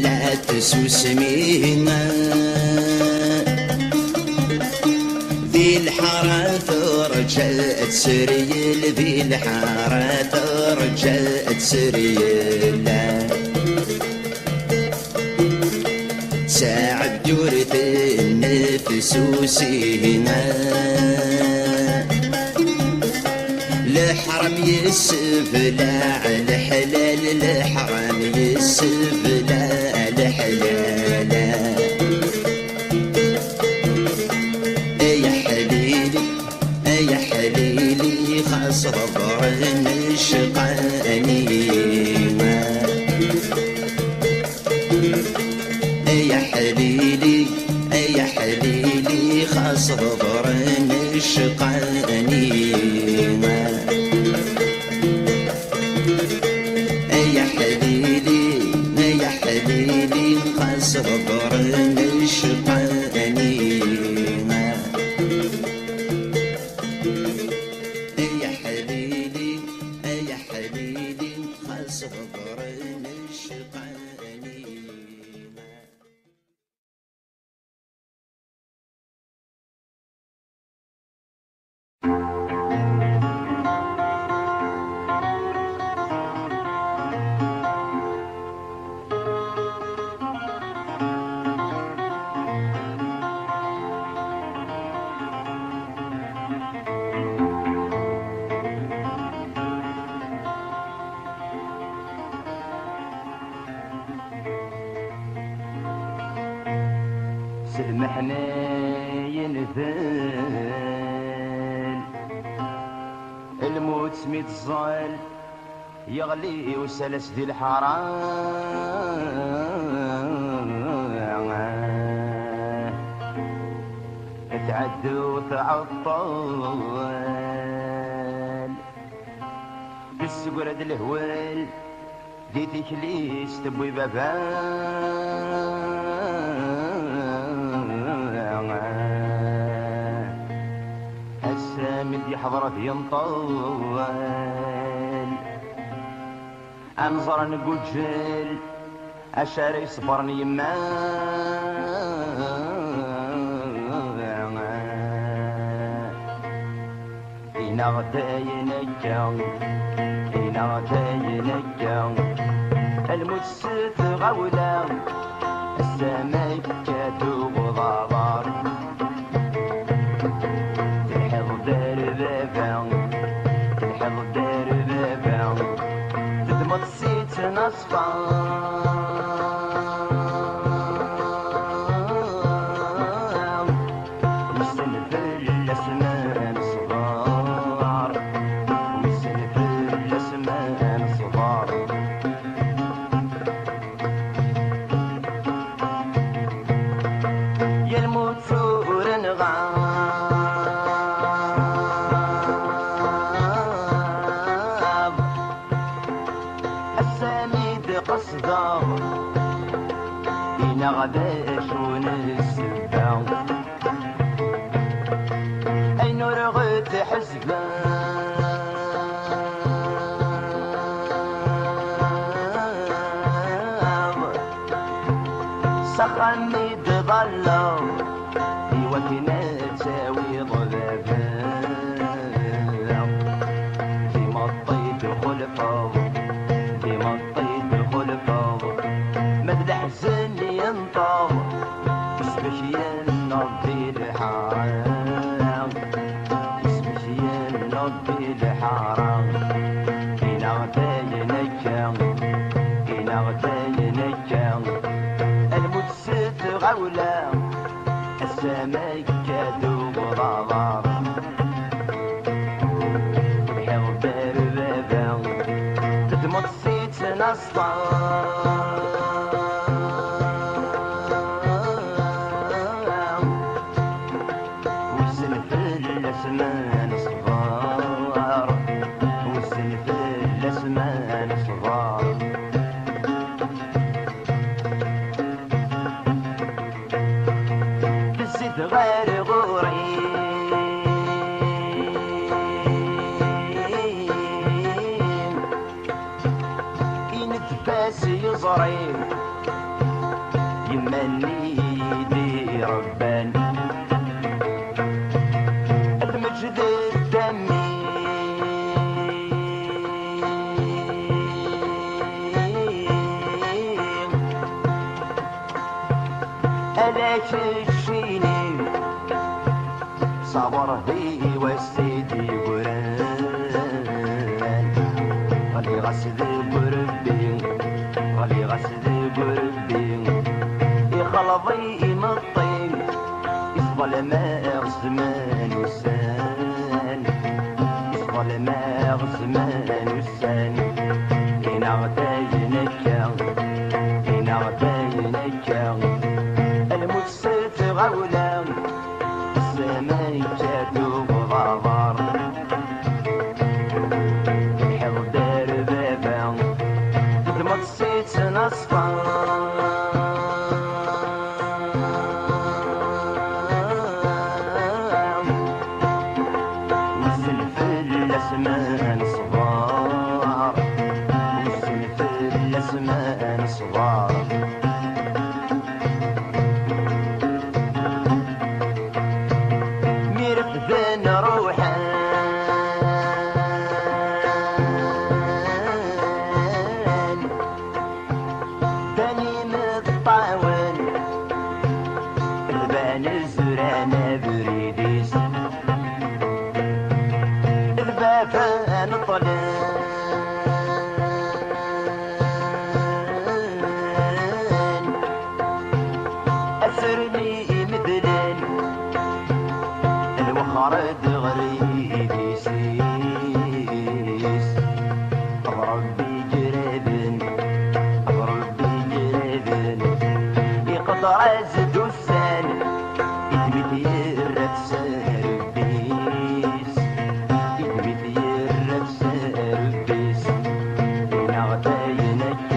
لا تسوسمينا ذي الحارة رجعت سريل ذي الحارة رجعت سريل ساعد جورة النفس وسينا الحرم يسفلا على حلال الحرم يسفلا على حلال يا حليلي يا حليلي خاص ضر نشقاني يا حليلي يا حليلي خاص ضر نشقاني يا حليلي يا حليلي خاص ضر نشقاني يا حليلي يا حليلي خاص ضر نشقاني سمحني ينثال الموت سميت الظال يغلي وسلس ذي الحرام تعدو تعطل بالسقرة الهوال ذي تكليس تبوي بابان السامد يحضر ينطول انظر نقول جل اشاري صبرني يما إنا غداينك إنا غداينك المسف غولا السماك كاتب ضرار تلحظ دار بابا تلحظ دار بابا تدمط سيت نصفا صغار قصده إنا غدا شون السبا أي نور غد حسبا سخني تظلم وكنا تساوي ضبابا ديما الطيب خلفه ديما الطيب خلفه ما تحزن ينطر اسمش ينضي الحرام اسمش ينضي الحرام إنا غتاينك إنا غتاينك الموت ست غولة السماء كادو غرار بحر بابا تدمط سيت نصطار وسن في الأسمان صغار وسن في الأسمان صغار بزيد غير غوري ينتفاس يزري يمني يدي ربان المجد الدمي ألا تشيني صبر هي والسيدي قران غالي غسد قربي غالي غسد قربي يخلضي مطي يصبر ما زمان وسان يصبر ما زمان وسان إنا غتاينك إنا غتاينك الموت ست غولة السماء كادو غرار بحر دار بابا تدمط سيت نصفار وسن في الأسمان صغار وسن في الأسمان صغار ميرفدن روحان تاني مطاول البان الزرانة بريديس البابان طلان أسرني مدلل الوخرد غريب يسيس أضرب بجرابن أضرب بجرابن يقطع زد السان يدمت يرد سربيس يدمت يرد سربيس إنا غتاينك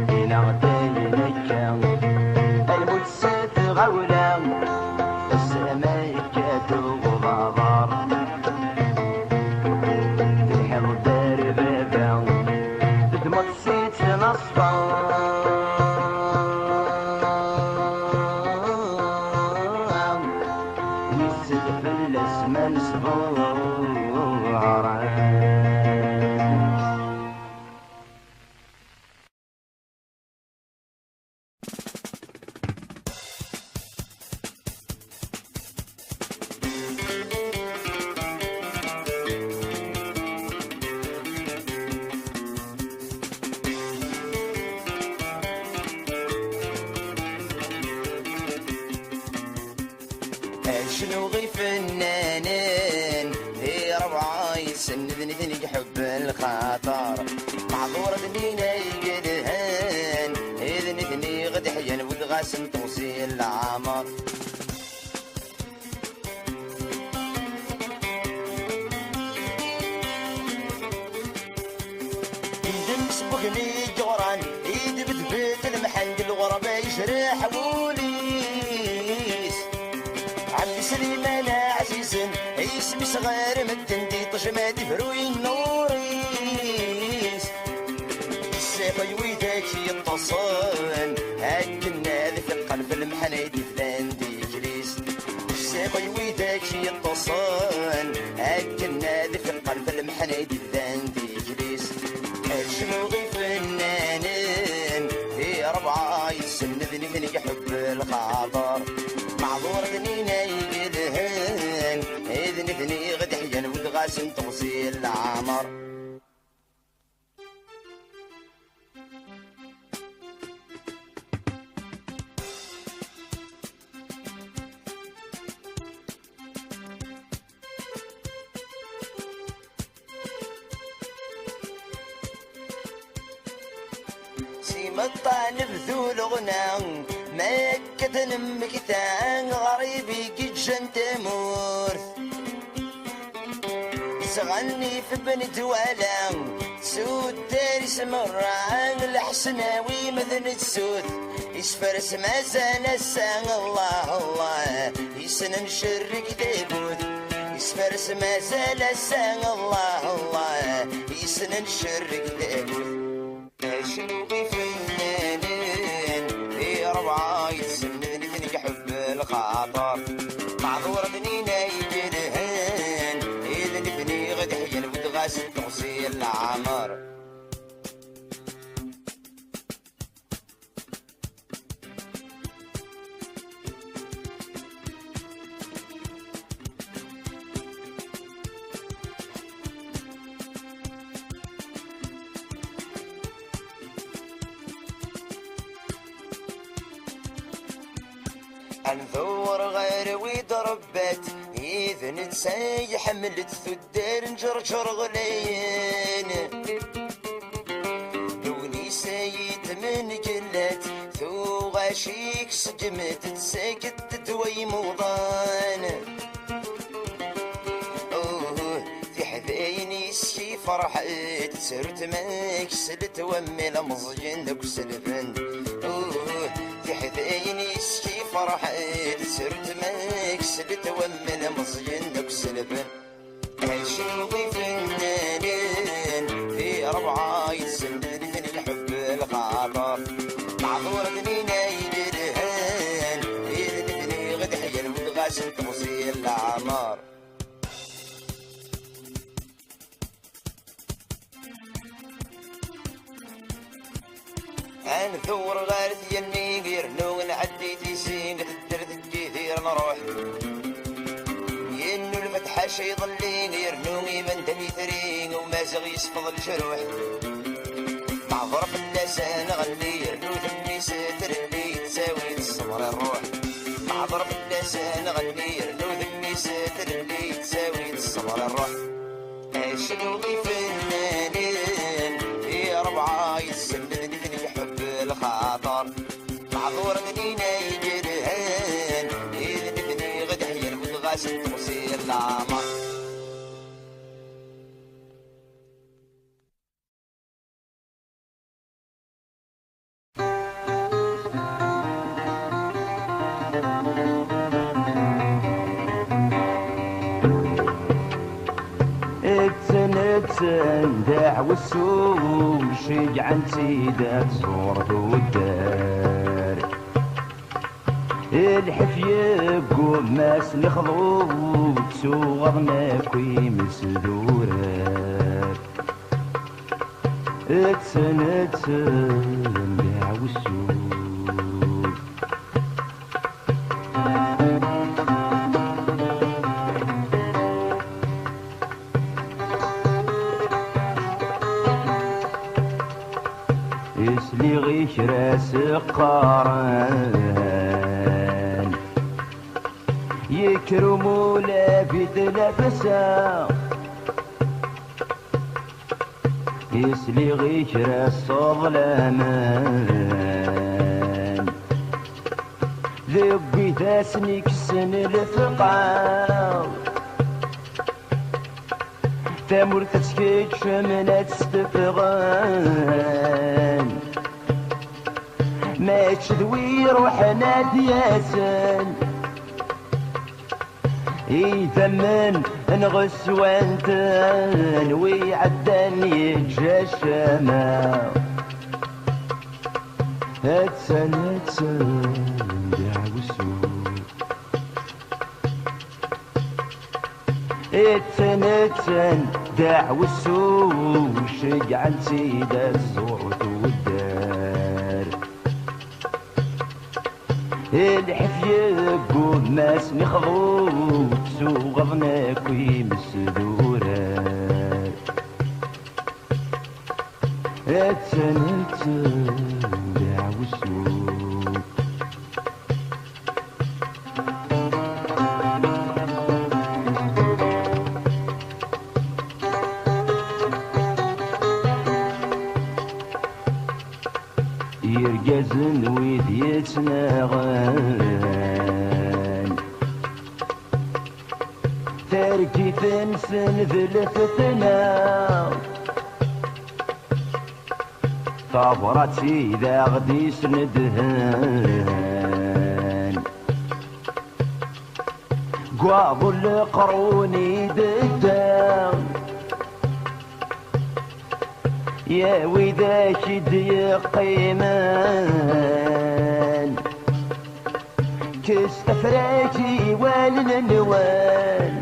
إنا غتاينك الموت ست غولة السماء كادو غبار بحر دار بابا تدمط سيت نصفار ويسد في الأسمان صغار شنو غي فنانين هي ربعة يسندني ذني حب الخاطر معذورة ذنينا يقلهان إذن ذني غد حيان وذغاسن توصيل العمر سبقني جوران يدبد بيت المحند الغربة يشرح وليس عمي سليمان عزيز اسمي صغير من تندي ما دفروي النوريس الساقي ويداك يتصل هكنا في القلب المحنيد فلان دي جليس الساقي ويداك يتصل هكنا في القلب المحنيد فلان دي جليس الشنوغي فنانين في ربعة يسندني من يحب الخاطر معذور ذنينا يقدهن إذن ذني غد حيان ودغاسن تغسيل العمر الطالب ذو الغنى مكة مكتان غريبي قد جنت مورث سغني في بنت ولا سود داري سمران الحسناوي مثل السود يسفر سما زانسان الله الله يسنن شرك ديبوت يسفر سما زانسان الله الله يسنن شرك ديبوت شنوغي فنانين في ربعة يتسندني ذنك حب الخاطر معذور ذنينا يجدهن إذن ابني غد حيان ودغاس تغسيل العمر انثور غير ويضربت إذن تساي حملت ثدار نجرجر غلين لوني سايد من قلت ثو غاشيك سجمت تساكت تدوي موضان في حذايني سكي فرحت سرت ماك سلت ومي لمزجن دك سلفن في حذايني سكي فرحت سرت ماك سلت ومن مصجن دك سلفن شنوغي فنانين في ربعة يتسندني من الحب الخاطر معذور ذنينا يجرهن إذن ابني غد حيان ودغاسن تغسيل العمر انثور غارث يني غير نوغن عديتي سين الدرد الجيثير نروح ينو الفتحة شي ظلي غير نوغي من دمي ثرين وما زغ يسفض الجروح مع ظرف اللسان غلي يرنو ثمي ساتر اللي تساوي تصمر الروح مع ظرف اللسان غلي يرنو ثمي ساتر اللي تساوي تصمر الروح شنوغي فنانين في ربعة يتسندني الخاطر معذور منينا يجرهن إذن ابني غد حيان ودغاسن تغسيل العمر سندع والسوق شجع سيدات صورته والدار الحفية قماس الخضوط صورنا كويم سدورات سندع والسوق اسلي غيش راس قارن يكرموا لابد لبسا يسلي غيش راس ظلامان ذبي داسني كسن الفقار تامور تسكيت شمنات ستفغان ما تشذوي روحنا دياسن إذا من نغس وانت نوي عدن يجا الشماء هاتسن دعوسو اتسن دعوسو شجع سيد الزورت والدار الحفية قول ناس نخضو سوغضنا كوي مسدورات اتسن دعوسو يرجزن ويد يتناغن تركي تنسن ذلفتنا طابرتي إذا غدي سندهن قواض القروني ددان يا ويداك قيمان كستفراكي والنوان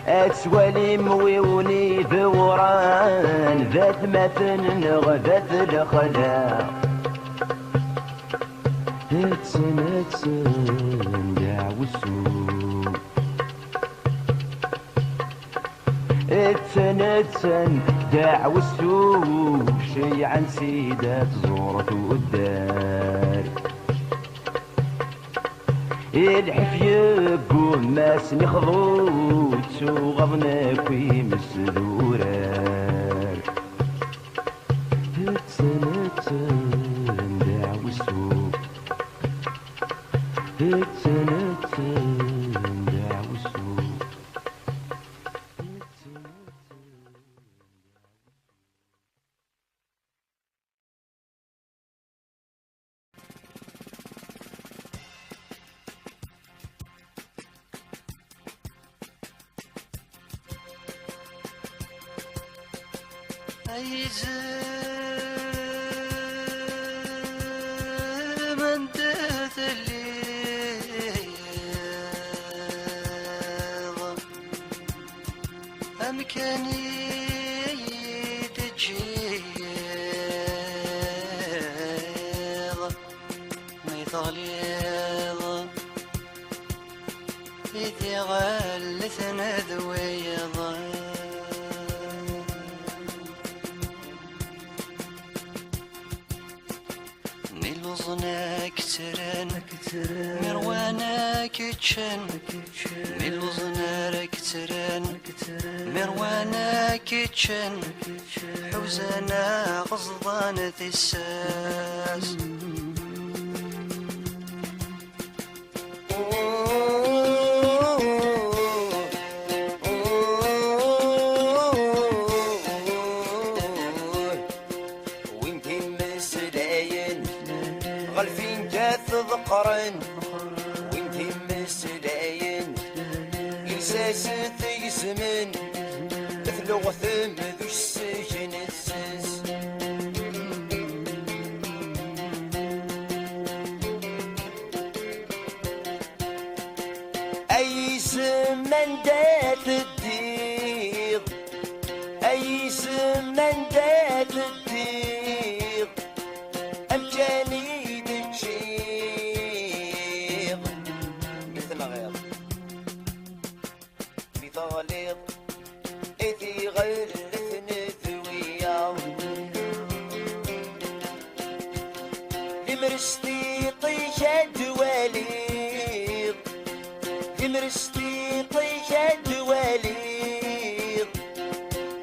أتوالي مويوني ذوران ذات مثل ذات الخلاق اتسن دعوسو اتسن دعوسو شي عن سيدات زورت والدار الحفية قول ماس نخضو تسوغضنا كوي مسدورار اتسن دعوسو اتسن دعوسو أي زمن تثليظ أمكاني تجيظ ميطاليظ إذ غلثنا ذويظ نلوزنا كترن مروانا كتشن نلوزنا كترن مروانا كتشن حوزنا غصضان ثساس غلفين جاث ذقرن وانتي مسلاين إلساس تيزمن مثل وثم ذو السجن الساس أي زمن دات الديغ أي زمن دات الديغ أمجاني طالب إذي غلثن ذويا لمرستي طيشة دواليغ لمرستي طيشة دواليغ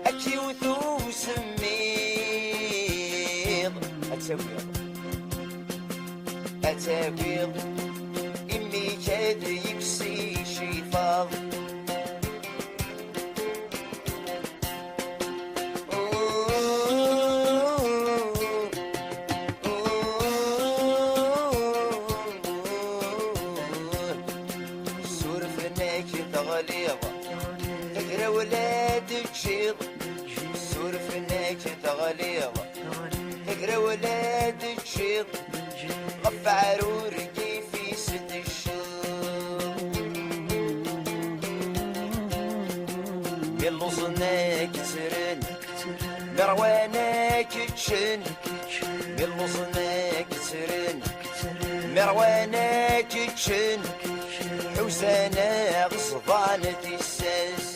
أكي وثو سميغ أتابيغ إمي كاد يبسي شيفاض تغليظ تقرا ولاد تشيط غف عرور كيف يسد الشوق باللوزنا كترن مروانا كتشن باللوزنا كترن مروانا كتشن حوسانا غصبانة الساس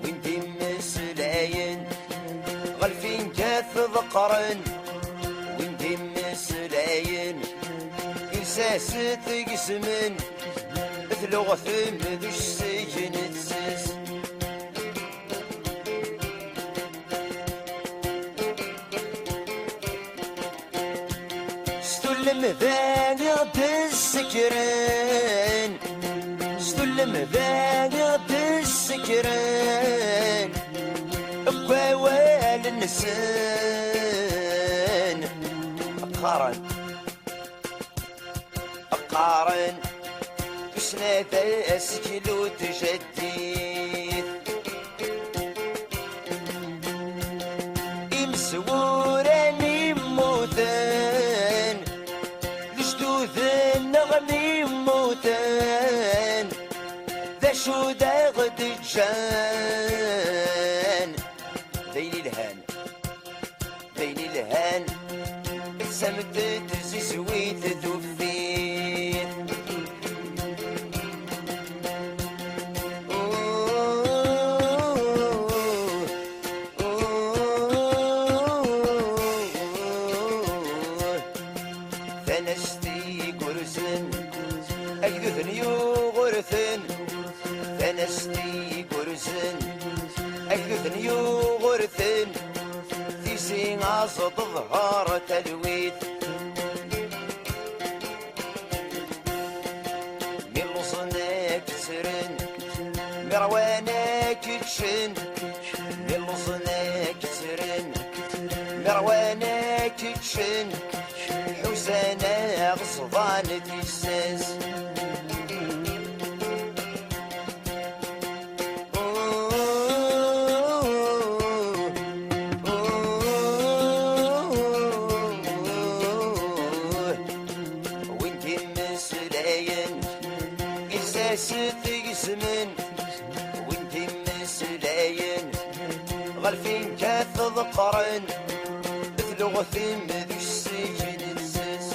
وانتي مسلاين غلفين كاث ذقرن وانتي مسلاين إرساس تقسمن ثلغ ثم ذوش سجن تسس ستلم ذاق السكران ستلم ذاق السكران بوال النسان أقارن بسنة أسكل وتجديد إمسوران يموتان لجدوذ نغمي موتان ذا شو دا غد جان ذيني الهان سمت تزيزويت ذوفين فنستي قرزن أجدثن يغرثن فنستي قرزن أجدثن يغرثن في سيناص تظهر تلويت من لصنا كسرن مروانا كتشن من لصنا كسرن مروانا كتشن حوسانا غصبانة الساس وانتي مسلاين إحساس تقسمن وانتي مسلاين غالفين كاث ذقرن ثلغ ثم ذو السجن تسس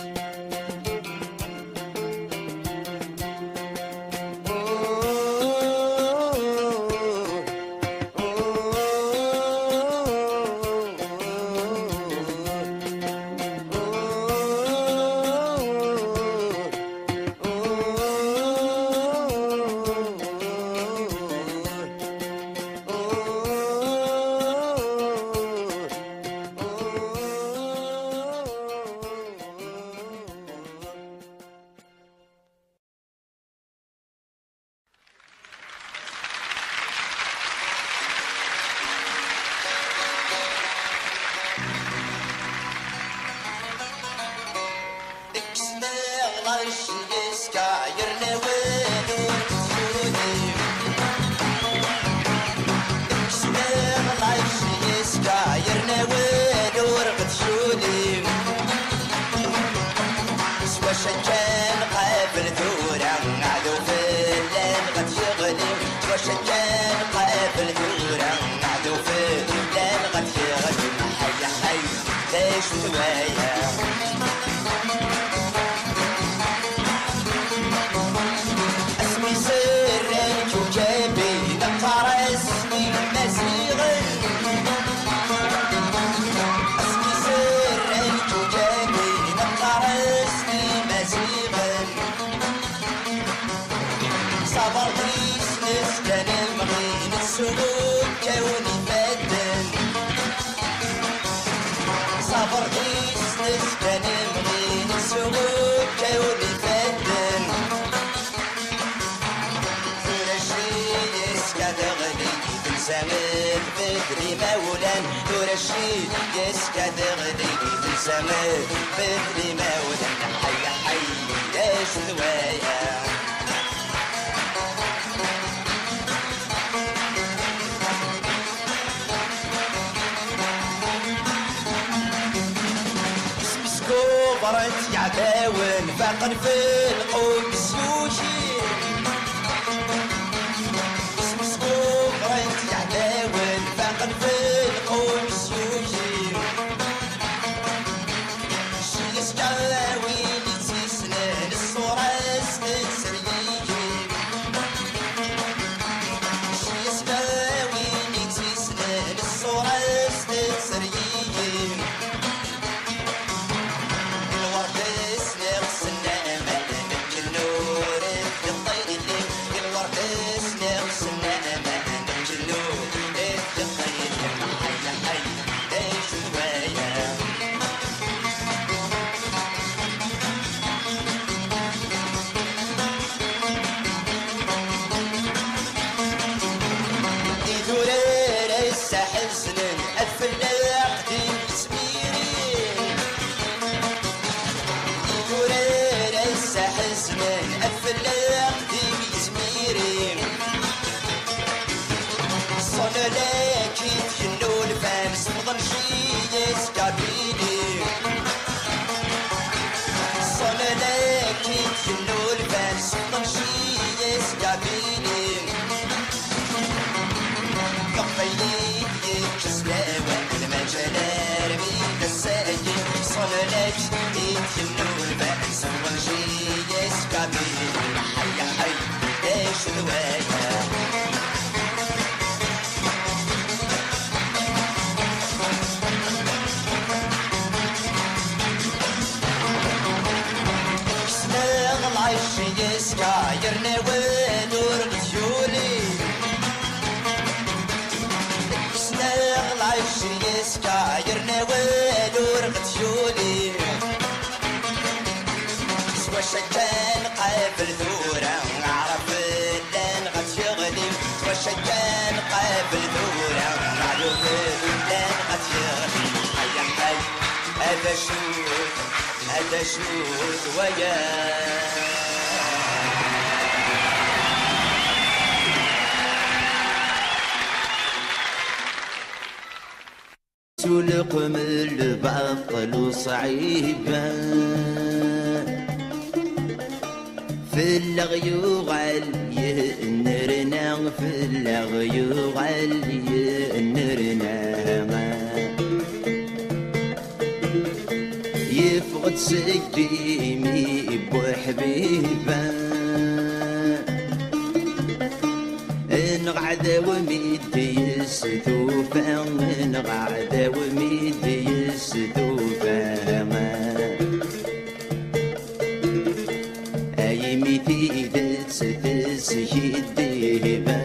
وشكان قابل ثورة عدو في الليل قد يغلي وشكان قابل ثورة عدو في الليل قد يغلي حي حي ليش ثوايا اسمي سر الكوكبي نقر اسمي مزيغ اسمي سر الكوكبي نقر اسمي مزيغ صبر قيس نسكن المغين السلوك كوني بدل صبر قيس نسكن المغين السلوك كوني بدل سمت بدري مولا ورشيد يسكت غدي بالسماء بدري صغرت يعداون فاقن في القوم السوشي صغرت يعداون فاقن في القوم السوشي شي سكاوي تسنان الصورة ستسريجي شي سكاوي تسنان الصورة ستسريجي الورد سناغ السنامة الجنور الطير الورد سناغ السنامة الجنور الطير حي حي ايش نوايا دورير الساحل سنن الفلاق دين سميرين دورير الساحل سنن الفلاق دين سميرين صنع لك يتجنو الفامس فضل شي يسكابيني صنع لك يتجنو الفامس فضل شي يسكابيني قفيلي كسلاوة المجال رميد الساجد صلالك يتجنو البأس والجي يسكابي حي حي ايش نوايا سناغ العيش يسكاير نوال ورغزيولي سناغ العيش يسكاير نوال ورغزيولي سوا شكان قابل ثورة عرف لان غتشغلي سوا شكان قابل ثورة عرف لان غتشغلي حي حي هذا شوت وياه سلقم البطل وصعيبا في اللغيوغال ينرنا في اللغيوغال ينرنا يفقد سجيمي بوحبيبا نقعد وميد يستوفى نقعد وميد يستوفى اي ميتي تسهيد ديبا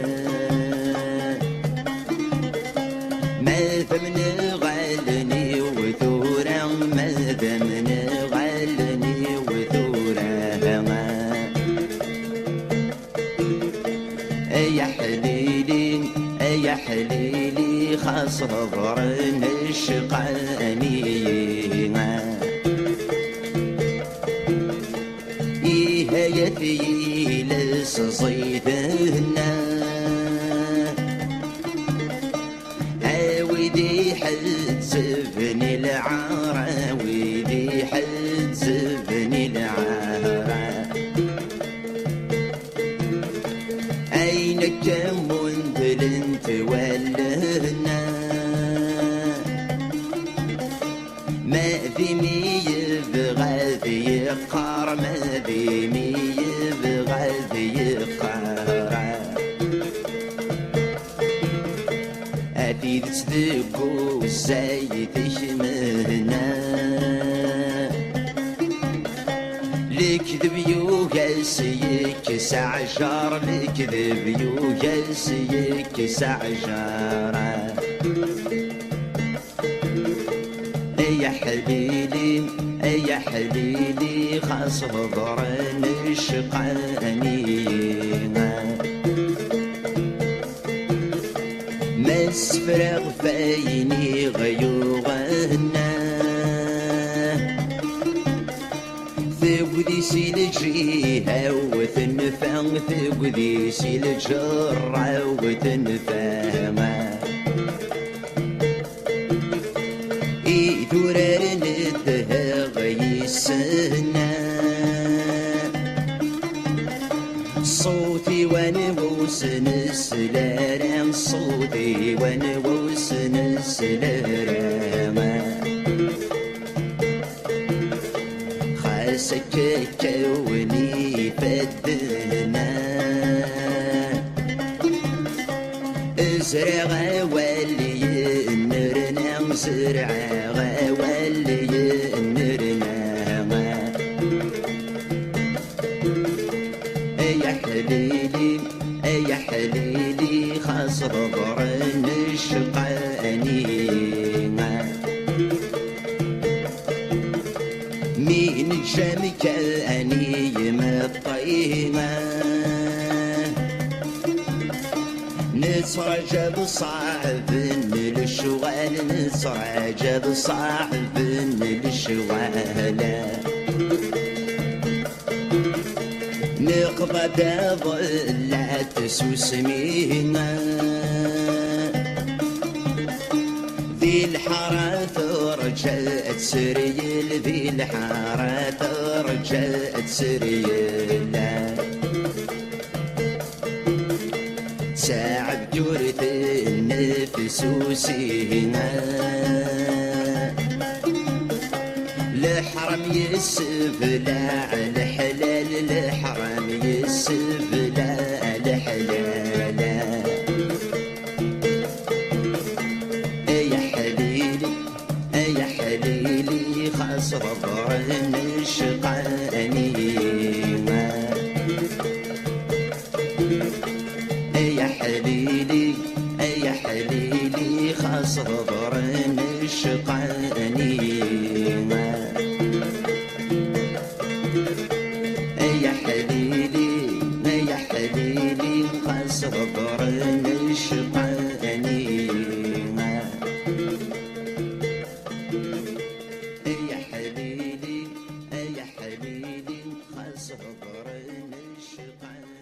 ما ثمن غالني وثورا ما ثمن غالني وثورا يا حليلي يا حليلي خاص ضرن الشقاني يا ثقيل صيدنا عاودي حد زبني العار عاودي حد زبني العار عينك منذل انت ولهنا ما ذي مي يبغى ذي يقار ما ذي مي يبغى ذي يقار أتيد تصدقوا زايد شمهنا لكذب يوغاسيك سعجار لكذب يوغاسيك سعجار يا حليلي يا حليلي خاص ضرن الشقاني مسفرغ فيني غيوغنا ثقدي سيلجيها وثنفان ثقدي سيلجرة وثنفان إيثورار ندها غيسان فدنا صوتي ونبوس نسلارم صوتي ونبوس نسلارم خاسك كوني فدنا زرع ولي نرنا زرع ولي نرنا يا حليلي يا حليلي خاص ضرن الشقاني مين جامك أني مطيمة نترجى بصعب الشوال نترجى بصعب الشوال نقبض ضلعت سوسمينا ذي الحارة رجعت سريل ذي الحارة رجعت سريل ساعة بجورة النفس وسينا الحرم يسفلع الحلال الحرم يسفلع الحلال يا حليلي يا حليلي خاص ربرن الشقاني يا حليلي يا حليلي خاص ربرن الشقاني يا حليلي يا حليلي خاص ربرن الشقاني يا حليلي يا حليلي خاص ربرن الشقاني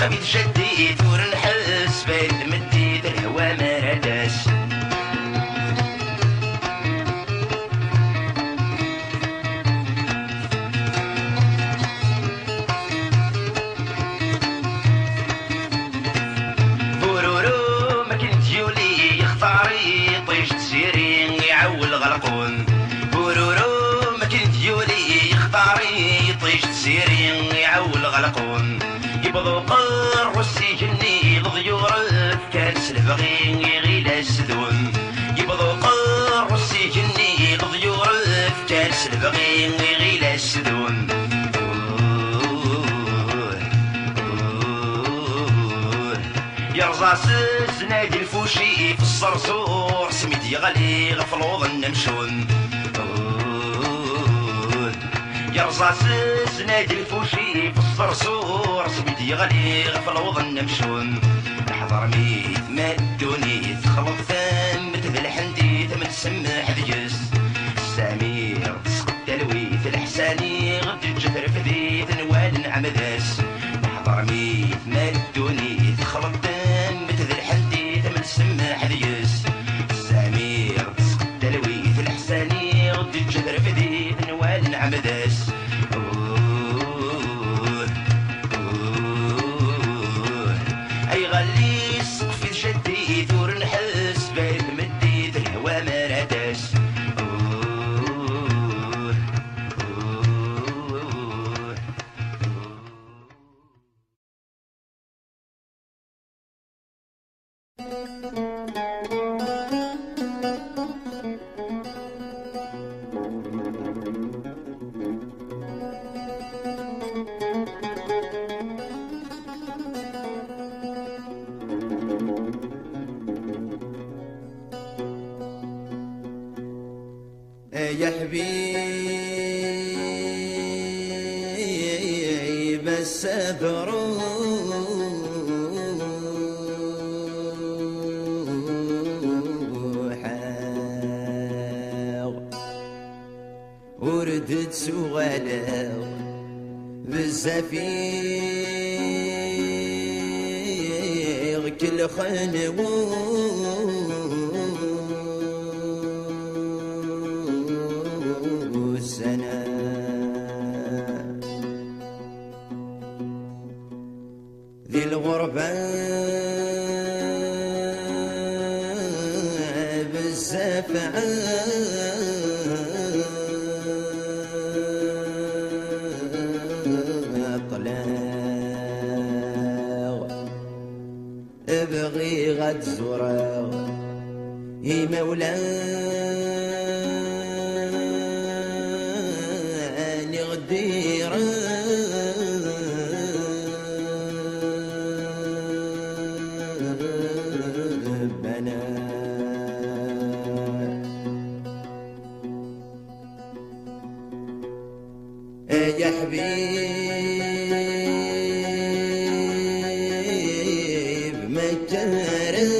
قبيل جديد ور نحس بين مديد الهوى ما رداس سدون يبضو قرص يجني غضيور كارس البغي غير سدون يرزع نادي الفوشي في الصرصور سميت يغلي غفلوض النمشون يرزع نادي الفوشي في الصرصور سميت يغلي غفلوض النمشون نحضر ميت ما الدوني تخلط ثم مثل الحندي ثم تسمح ذيس السمير تسقط تلويث الحساني غد الجهر فديت نوال عمداس نحضر ميت ما الدوني تخلط مثل الحندي ثم تسمح ذيس السمير تسقط تلويث الحساني غد الجهر فديت نوال عمداس أي غلي سقف جدي ثور نحس بين مديت الهوا مراداس يا حبيب السفر وردت سغالا بالزفير كل خنوسنا ذي الغربة بالزفعة ابغي غد زورا يا مولاني غديرا بنا يا حبيب مكارم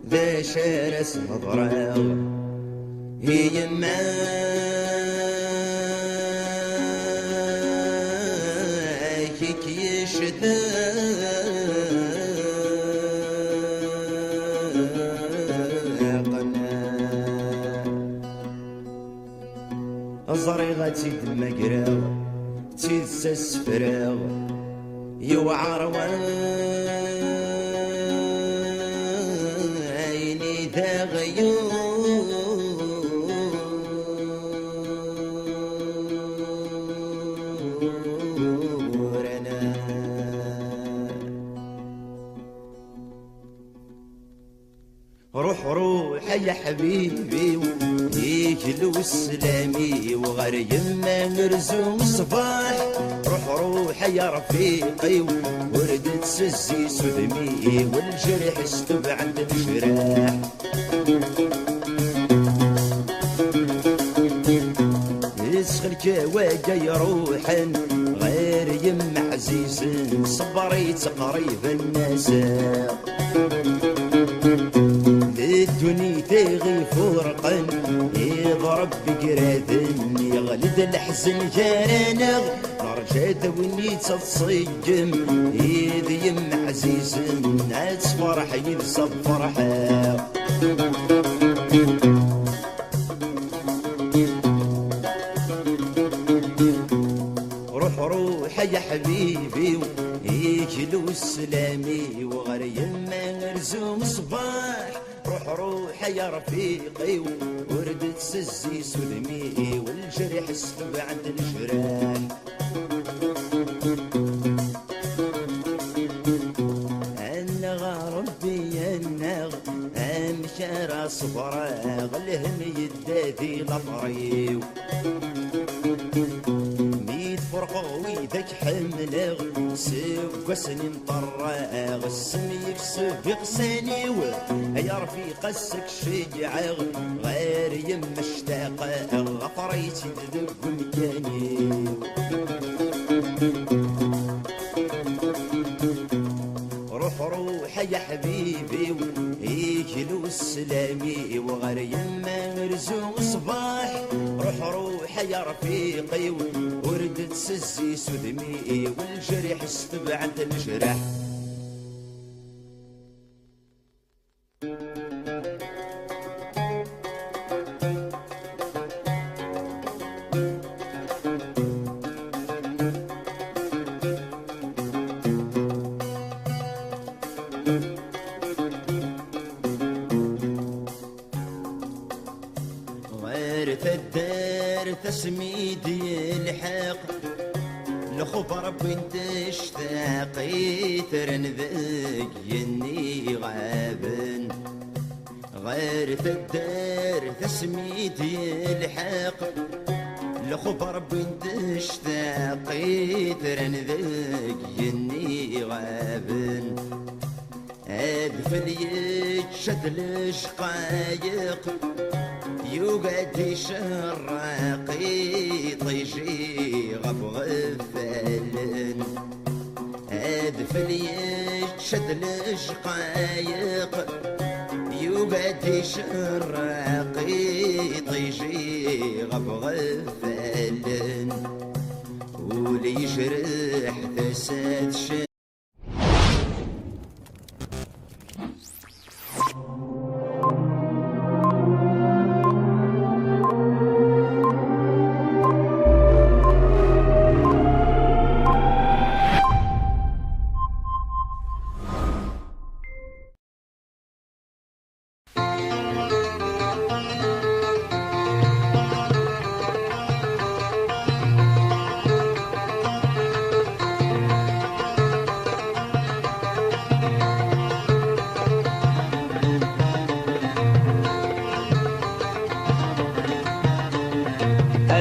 ذا شرس مضرع هي ما كيك يشتاق زريغة تيد المقراو تيد سسفراو يوعر وعيني ذا غيورنا روح روح يا حبيبي يجلو السلامي وغير يما نرزو الصباح روح روح يا رفيقي وردت سزي سدمي والجرح استبعد الجراح يسخل كواكا يروحن غير يما عزيز صبريت قريب الناس الدنيا تغي فرقا يضرب بقراذن يغلد الحزن جارنغ رجعت ويني تصيجم يذ يم عزيز ناس فرح ينصب فرحه روح روح يا حبيبي يجلو السلامي وغير يما نرزو صباح روح روح يا رفيقي وردت سزي سلمي والجرح السبع عند الجيران ربي النغ امشار صبرا غلهم يدادي لطريو ميت فرق ويدك حملغ سوق سنين طرا غسم يكسب يغساني يا رفيق السك شجع غير يم مشتاق غفريتي تذب مكاني روح يا حبيبي يجلو السلامي وغير يما مرزوق صباح روح يا رفيقي وردت سزي سدمي والجريح استبع عند الجرح تسميدي الحق لخبر بنت اشتاقي ترنذق يني غابن غير الدار تسميدي الحق لخبر بنت اشتاقي ترنذق يني غابن ادفل يتشد الشقايق يوقد يشرقي طيجي غف غفلن ادفل يتشد الشقايق يوقد يشرقي طيجي غف غفلن ولي يجرح تساد شن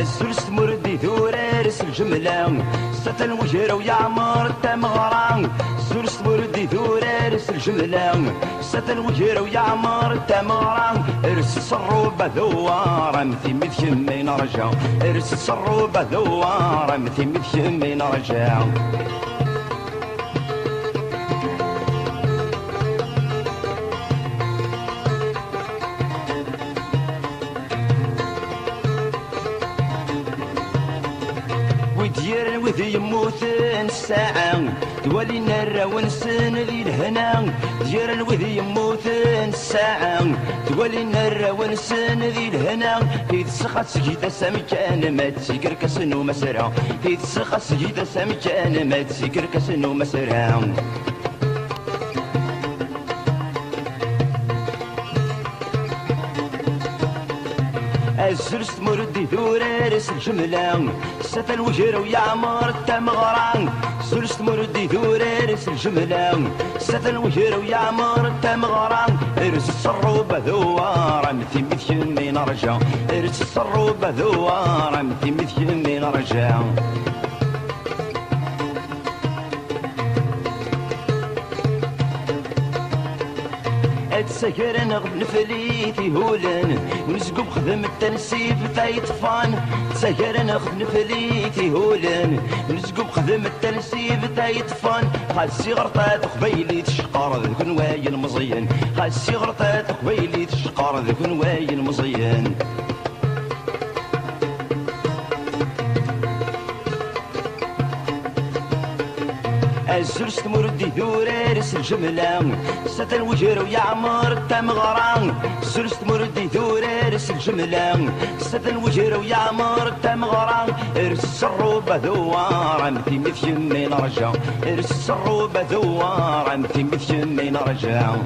السلس مردي ثورارس الجملة ستن وجهر ويعمر التمغران السلس مردي ثورارس الجملة ستن وجهر ويعمر التمغران ارس الصروبة ذوارة مثي مذيمين رجع ارس الصروبة ذوارة مثي مذيمين رجع ديال وذي يموتن الساعة تولينا الراونسن ذي الهنا ديال وذي يموتن الساعة تولينا الراونسن ذي الهنا في تسخط سجيدة سمكان ما تسكر كسنو مسرع في تسخط سجيدة سمكان ما تسكر كسنو مسرع السلس مردي ثورارس الجملة ستن وجهر ويعمر التمغران السلس مردي ثورارس الجملة ستن وجهر ويعمر التمغران ارس الصروبة ذوارة مثي مذيمين رجع ارس الصروبة ذوارة مثي مذيمين رجع تسكر نغب نفليتي هولن ونسقب خدم التنسيب تايطفان تسكر نغب نفليتي هولن ونسقب خدم التنسيب تايطفان خاد السيغرطات قبيلي تشقار ذاك نواي المزين خاد السيغرطات قبيلي تشقار ذاك نواي المزين السلس تمردي ثورارس الجملة ستن وجهر ويعمر التمغران السلس تمردي ثورارس الجملة ستن وجهر ويعمر التمغران ارس الصروبة ذوارة مثي مذيمين رجع ارس الصروبة ذوارة مثي مذيمين رجع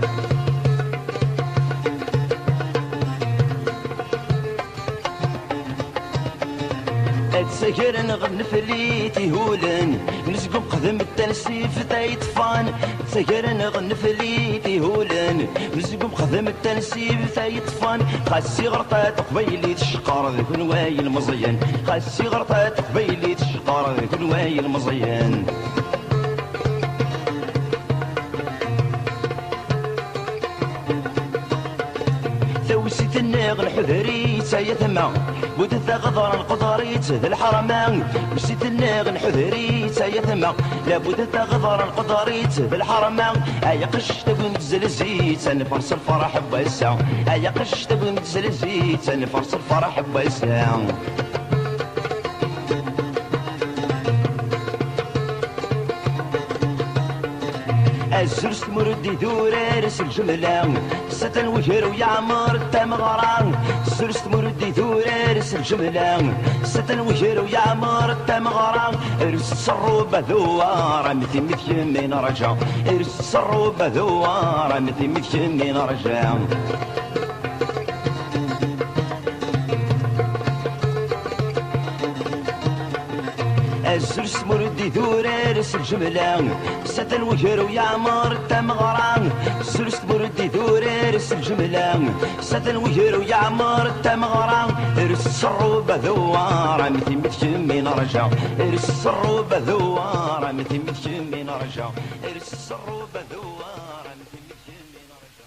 اتسكر نغن فليتي هولن نسقم قدم التنسيف تايطفان اتسكر نغن فليتي هولن نسقم قدم التنسيف تايطفان خاسي غرطات قبيلي تشقر ذيك نواي المزيان خاسي غرطات قبيلي تشقر ذيك نواي المزيان ثوسيت الناغ الحذري تايا ثما بوتثا غضر القدريت ذا الحرمان وسيت الناغ الحذري تايا ثما لا بوتثا غضر القدريت ذا الحرمان ايا قش تبون تزلزيت نفرس الفرح بويسا ايا قش تبون تزلزيت نفرس الفرح بويسا الزرس مردي دورارس الجملة ستن وجهر ويعمر التمغران الزرس مردي دورارس الجملة ستن وجهر ويعمر التمغران ارس الصروبة ذوارة مثي من رجع ارس الصروبة ذوارة مثي من رجع الزرس مردي دورارس الجملة ستن وجهر ويعمر التمغران الزرس مردي دورارس الجملة ستن وجهر ويعمر التمغران ارس الصروبة ذوارة مثي من رجع ارس الصروبة ذوارة مثي من رجع ارس الصروبة ذوارة مثي من رجع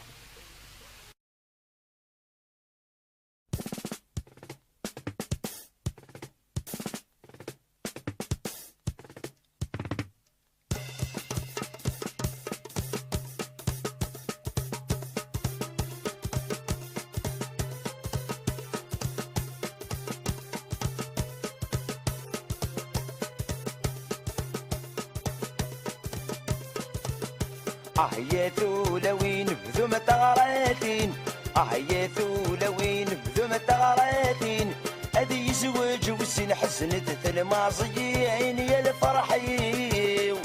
يا ثولوين بذوم تغراتين يا ثولوين بذوم تغراتين أدي يزوج وسين حزنة الماضيين يا الفرحين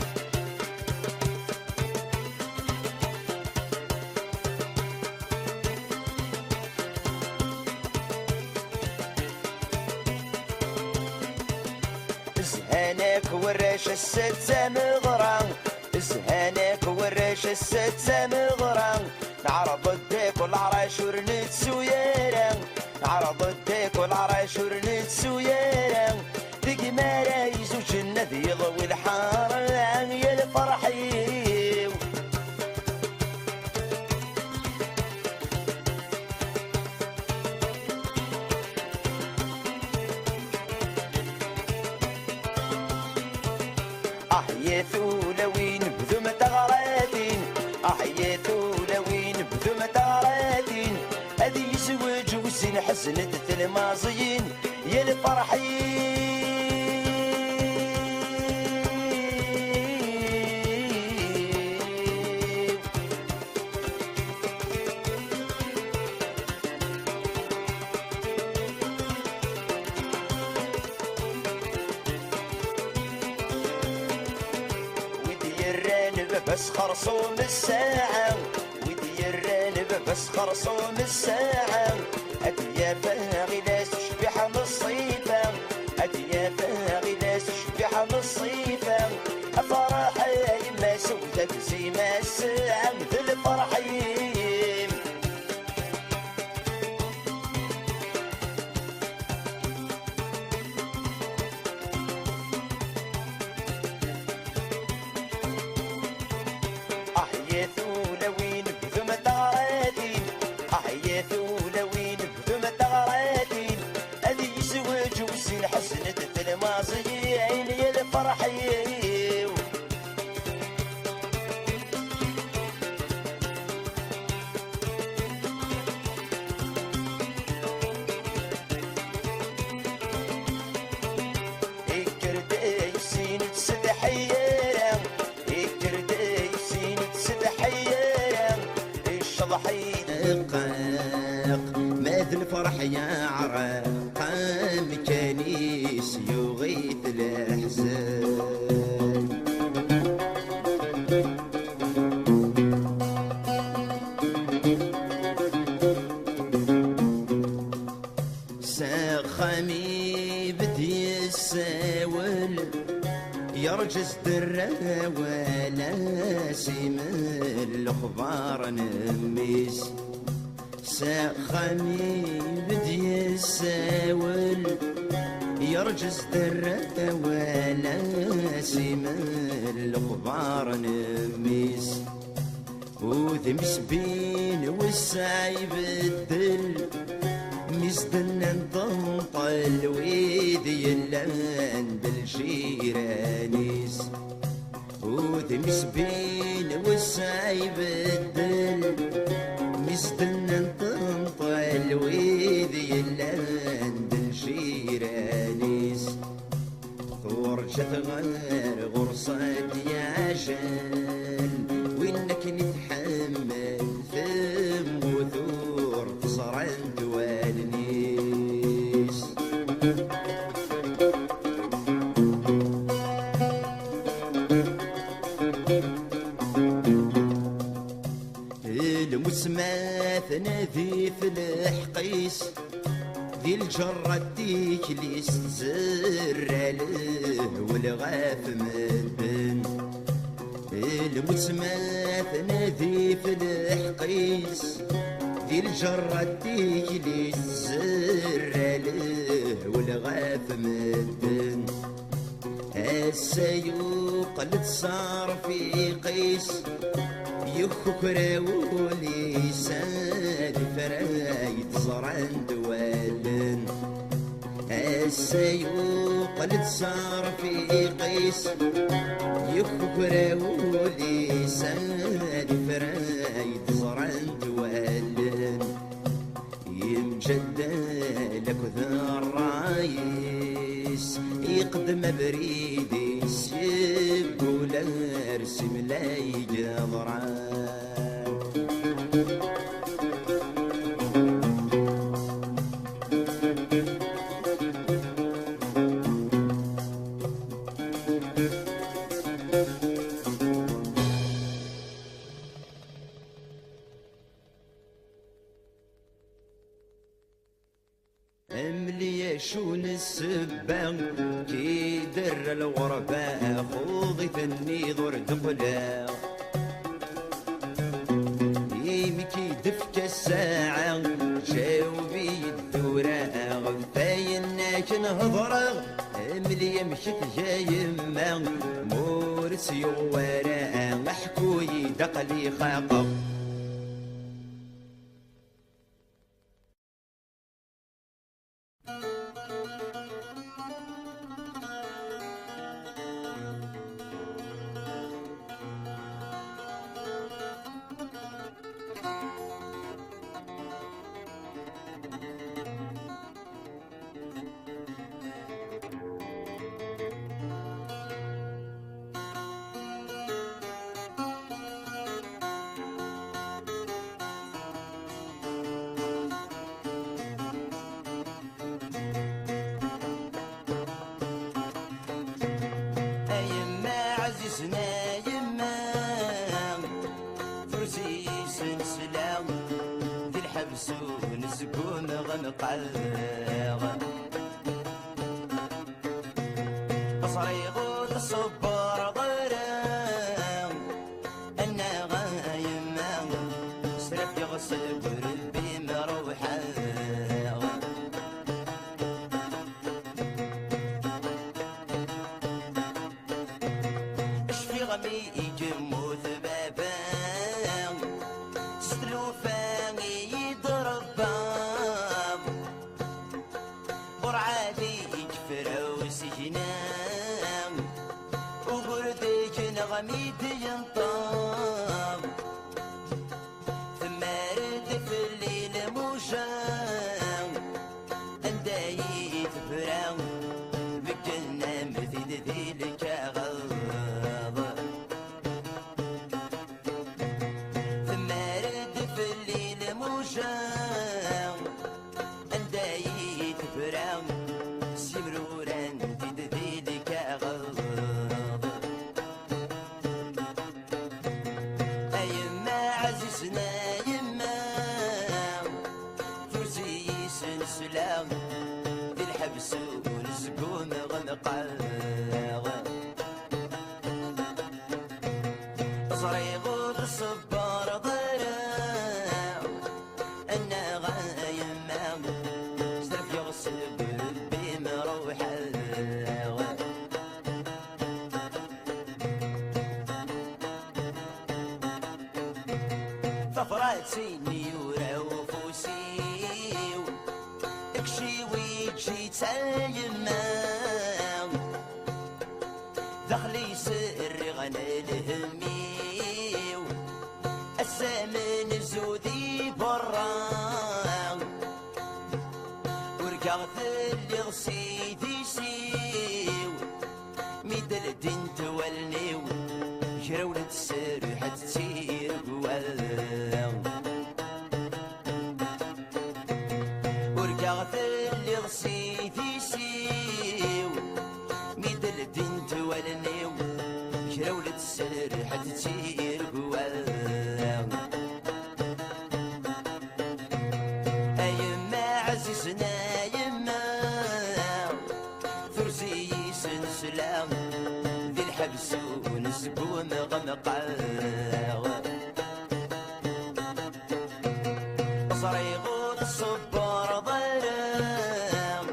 زهانك وراش الستة مغران زهانك وراش الستة مغران نعرض الديك والعراشور نتسويران نعرض الديك والعراشور نتسويران ذيك ما رايز وجنة يضوي الحاران يا الفرحين يا ثولوين بذوم تغراتين يا ثولوين بذوم تغراتين أدي يزوج وسين حزنة الماضيين يا الفرحين بس خرصوم الساعة ودي الرانب بس خرصوم الساعة أديا فاغي ناس شبيحة من الصيفة أديا فاغي ناس شبيحة من الصيفة أفرح يما سودة بزيمة الساعة مثل الفرحين يا ثولوين بذوم تغراتين يا ثولوين بذوم تغراتين أدي يزوج وسين حسنة الماضيين يا الفرحين الكرداي وسين تستحيان الكرداي وسين تستحيان الشضحين دقاق ماذ الفرح يا عراق مكانيس يغيث الأحزان ساخمي بدي الساول يرجز درة ولا سيم الأخبار نميس ساخني بدي الساول يرجز درة ولا سيم الأخبار نميس وذمس بين والسعي بدل ميزدنا نطنط الويد يلان بالجيرانيس وذمس بين والسعي بدل ميزدنا نطنط الويد يلان بالجيرانيس ثورجة غير غرصة يعجل وينك نتحمل ثم وثور تصرن توالنيس المسمات نادي في الحقيس ذي الجرة ديك اللي استزر له والغاف مدن المسمات نادي في الحقيس ذي الجرة ديك اللي استزر له والغاف مدن السيوق اللي تصار في قيس يخكر ولسان فرايد صران دوالن السيوق اللي تصار في قيس يخكر ولسان فرايد صران دوالن يمجد لك ذا الرايس يقدم بريدي يقول ارسم لا يجبران أملي شون السبان كي در الغرباء خوضي ثني ضر دقلا يمكي دفك الساعة جاوبي الدورة غفاينك نهضر أملي مشت جاي ما مورسي ورا محكوي دقلي خاقه نسكون غنقلغ صريغو تصبر غرام أنا غايما سرف يغسل بربي مروحا اشفي غمي يجمو ذبابا ستلو فاني يضرب سجنام وقردك نغميد ينطام ثم رد في الليل موشام اندايت براو بكنا مثل ذيلك غض ثم رد في الليل موشام اندايت براو سمرورا غمقال صريغو الصبار ضرع انا غايما سرف يغسل بمروحه ففراتيني وفوسي اكشي ويجي تايما دخلي سري غنى الهمي السامن زودي برا ورقعت اللي غسيدي سيو ميدل الدين تولنيو جراولة السرحة تسير قوال ورقعت اللي غسيدي سيو ميدل الدين تولنيو جراولة السرحة تسير قوال أيما عزيزنا يما فرزي سنسلام ذي الحبس ونسقو مغمقا صريغو الصبار ظلام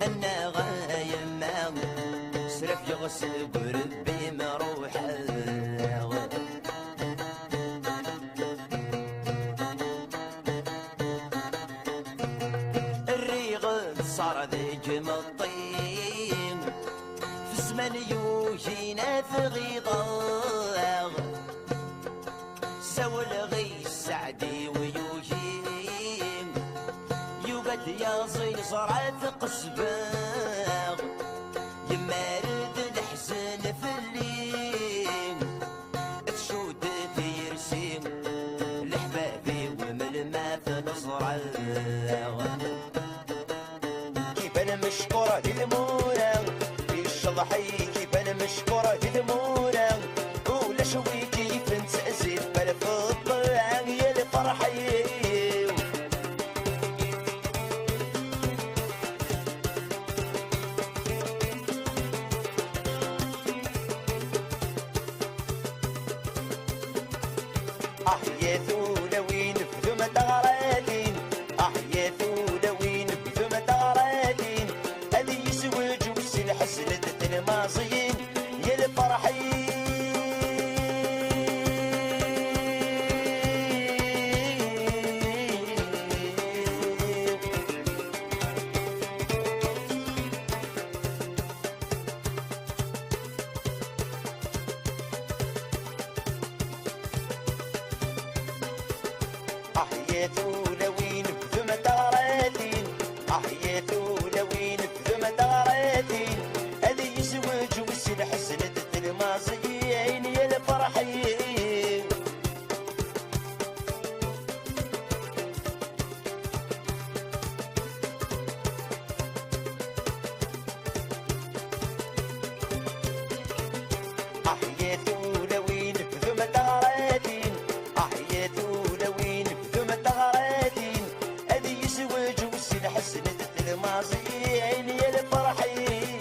أنا غايما سرف يغسل بربي مروحه صار ذيك مطين في زمن يوجينا في غيضاغ سوى الغي السعدي ويوجين يوقد يا زين صرعت قصباغ يمارد الحزن في الليل تشود تيرسين لحبابي وملمات نصر انا مشكورة للمونة في الشضحي كيف انا مشكورة للمونة ولا شوي كيف نتأزل بلا فضة يا الفرحي يا ثولة وين بذو ما تغرادين يا ثولة وين بذو ما تغرادين هذه يسوج وسن حسنة الماضيين يا الفرحين يا ثولة وين بذو ما تغرادين يا ثولة وين بذو ما تغرادين هذه يسوج وسن حسنة الماضيين يا الفرحين يا ثولة وين بذو ما تغرادين يا ثولة وين بذو ما تغرادين هذه يسوج وسن حسنة الماضيين يا الفرحين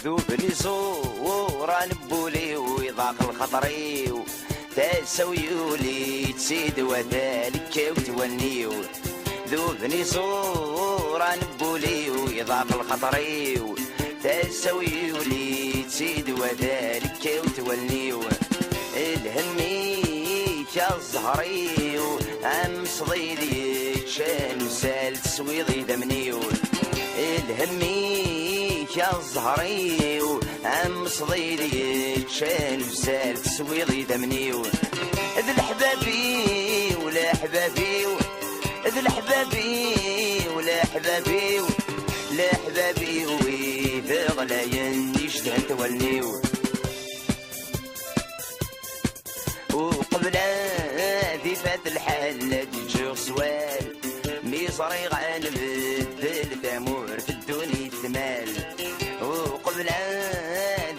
ذوبني زورا نبولي ويضاق الخطري تسويولي تسيد وذلك وتونيو ذوبني زورا نبولي ويضاق الخطري تسوي ولي تزيد وذلك وتوليو الهمي كالزهريو ام صديدي شان سال تسويضي دمنيو الهمي كالزهريو ام صديدي شان سال تسويضي دمنيو ذي الحبابي ولا حبابي ذي الحبابي ولا حبابي لا حبابي وإذا غلاين يشتهن توليو وقبل ذي فات الحال تجيغ سوال ميصري غنبدل ثمور في الدنيا ثمال وقبل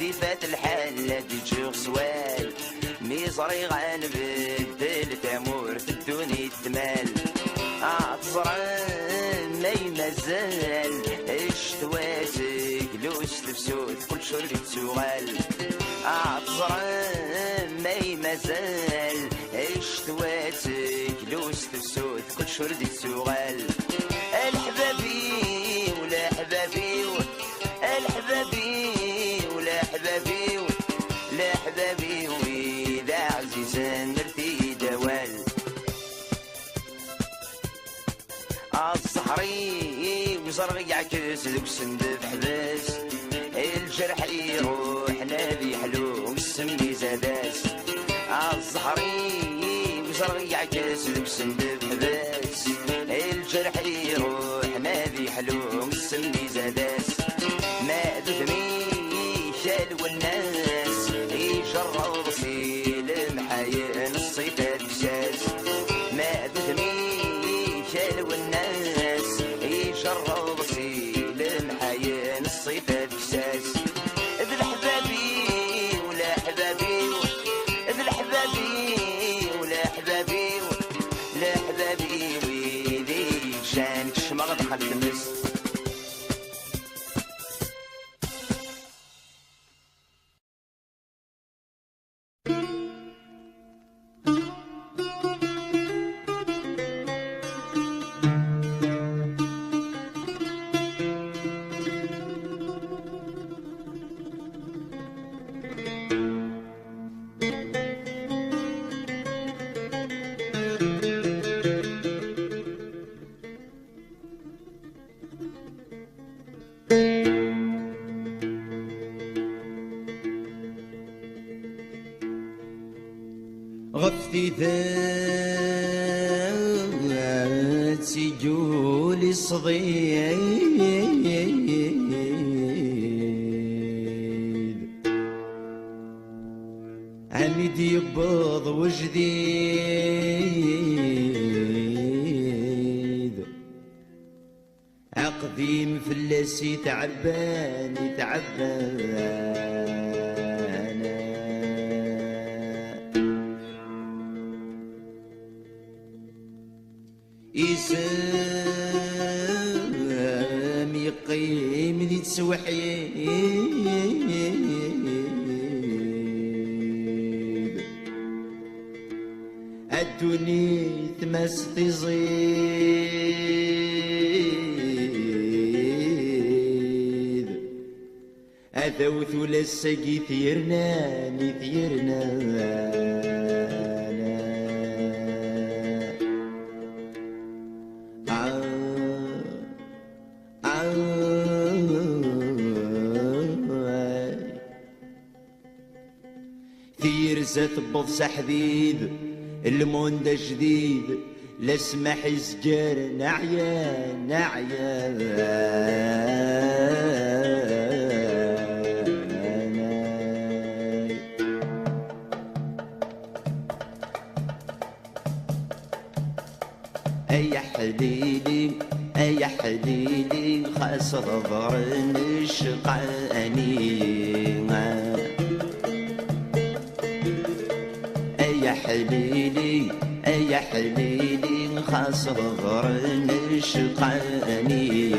ذي فات الحال تجيغ سوال ميصري غنبدل ثمور في الدنيا ثمال عطزران ماي مازال اشتواتك لوس تفسود كل شرب تسوغال عطزران ماي مازال اشتواتك لوس تفسود كل شرب تسوغال الحبابي ولا حبابي الحبابي ولا حبابي لا حبابي وإذا عزيزا نرتي دوال الصحري وزرق يعكس ذوك السندب حباس الجرح يروح نادي حلو والسمي زاداس الصحري وزرق يعكس ذوك السندب حباس الجرح يروح نادي حلو والسمي زاداس ما دثمي شال والناس يجرب صيل محايل الصيفات بساس ما دثمي شال والناس يجرب صيل محايل الصيفات بساس ذي الحبابي ولا حبابي ذي الحبابي ولا حبابي لا حبابي ويدي شانك شمغ دخل المس غفتي ذات سجول صغير عميد يبض وجديد عقدي مفلسي تعبان إسام يقيم ذي تسوحيد الدنيا تمس تزيد أثوث للسقي ثيرنا تبض سحديد الموندة جديد لسمح يسجر نعيا أي حليلي خاصة ظهر نشقاني يا حليلي خاص غر نشقاني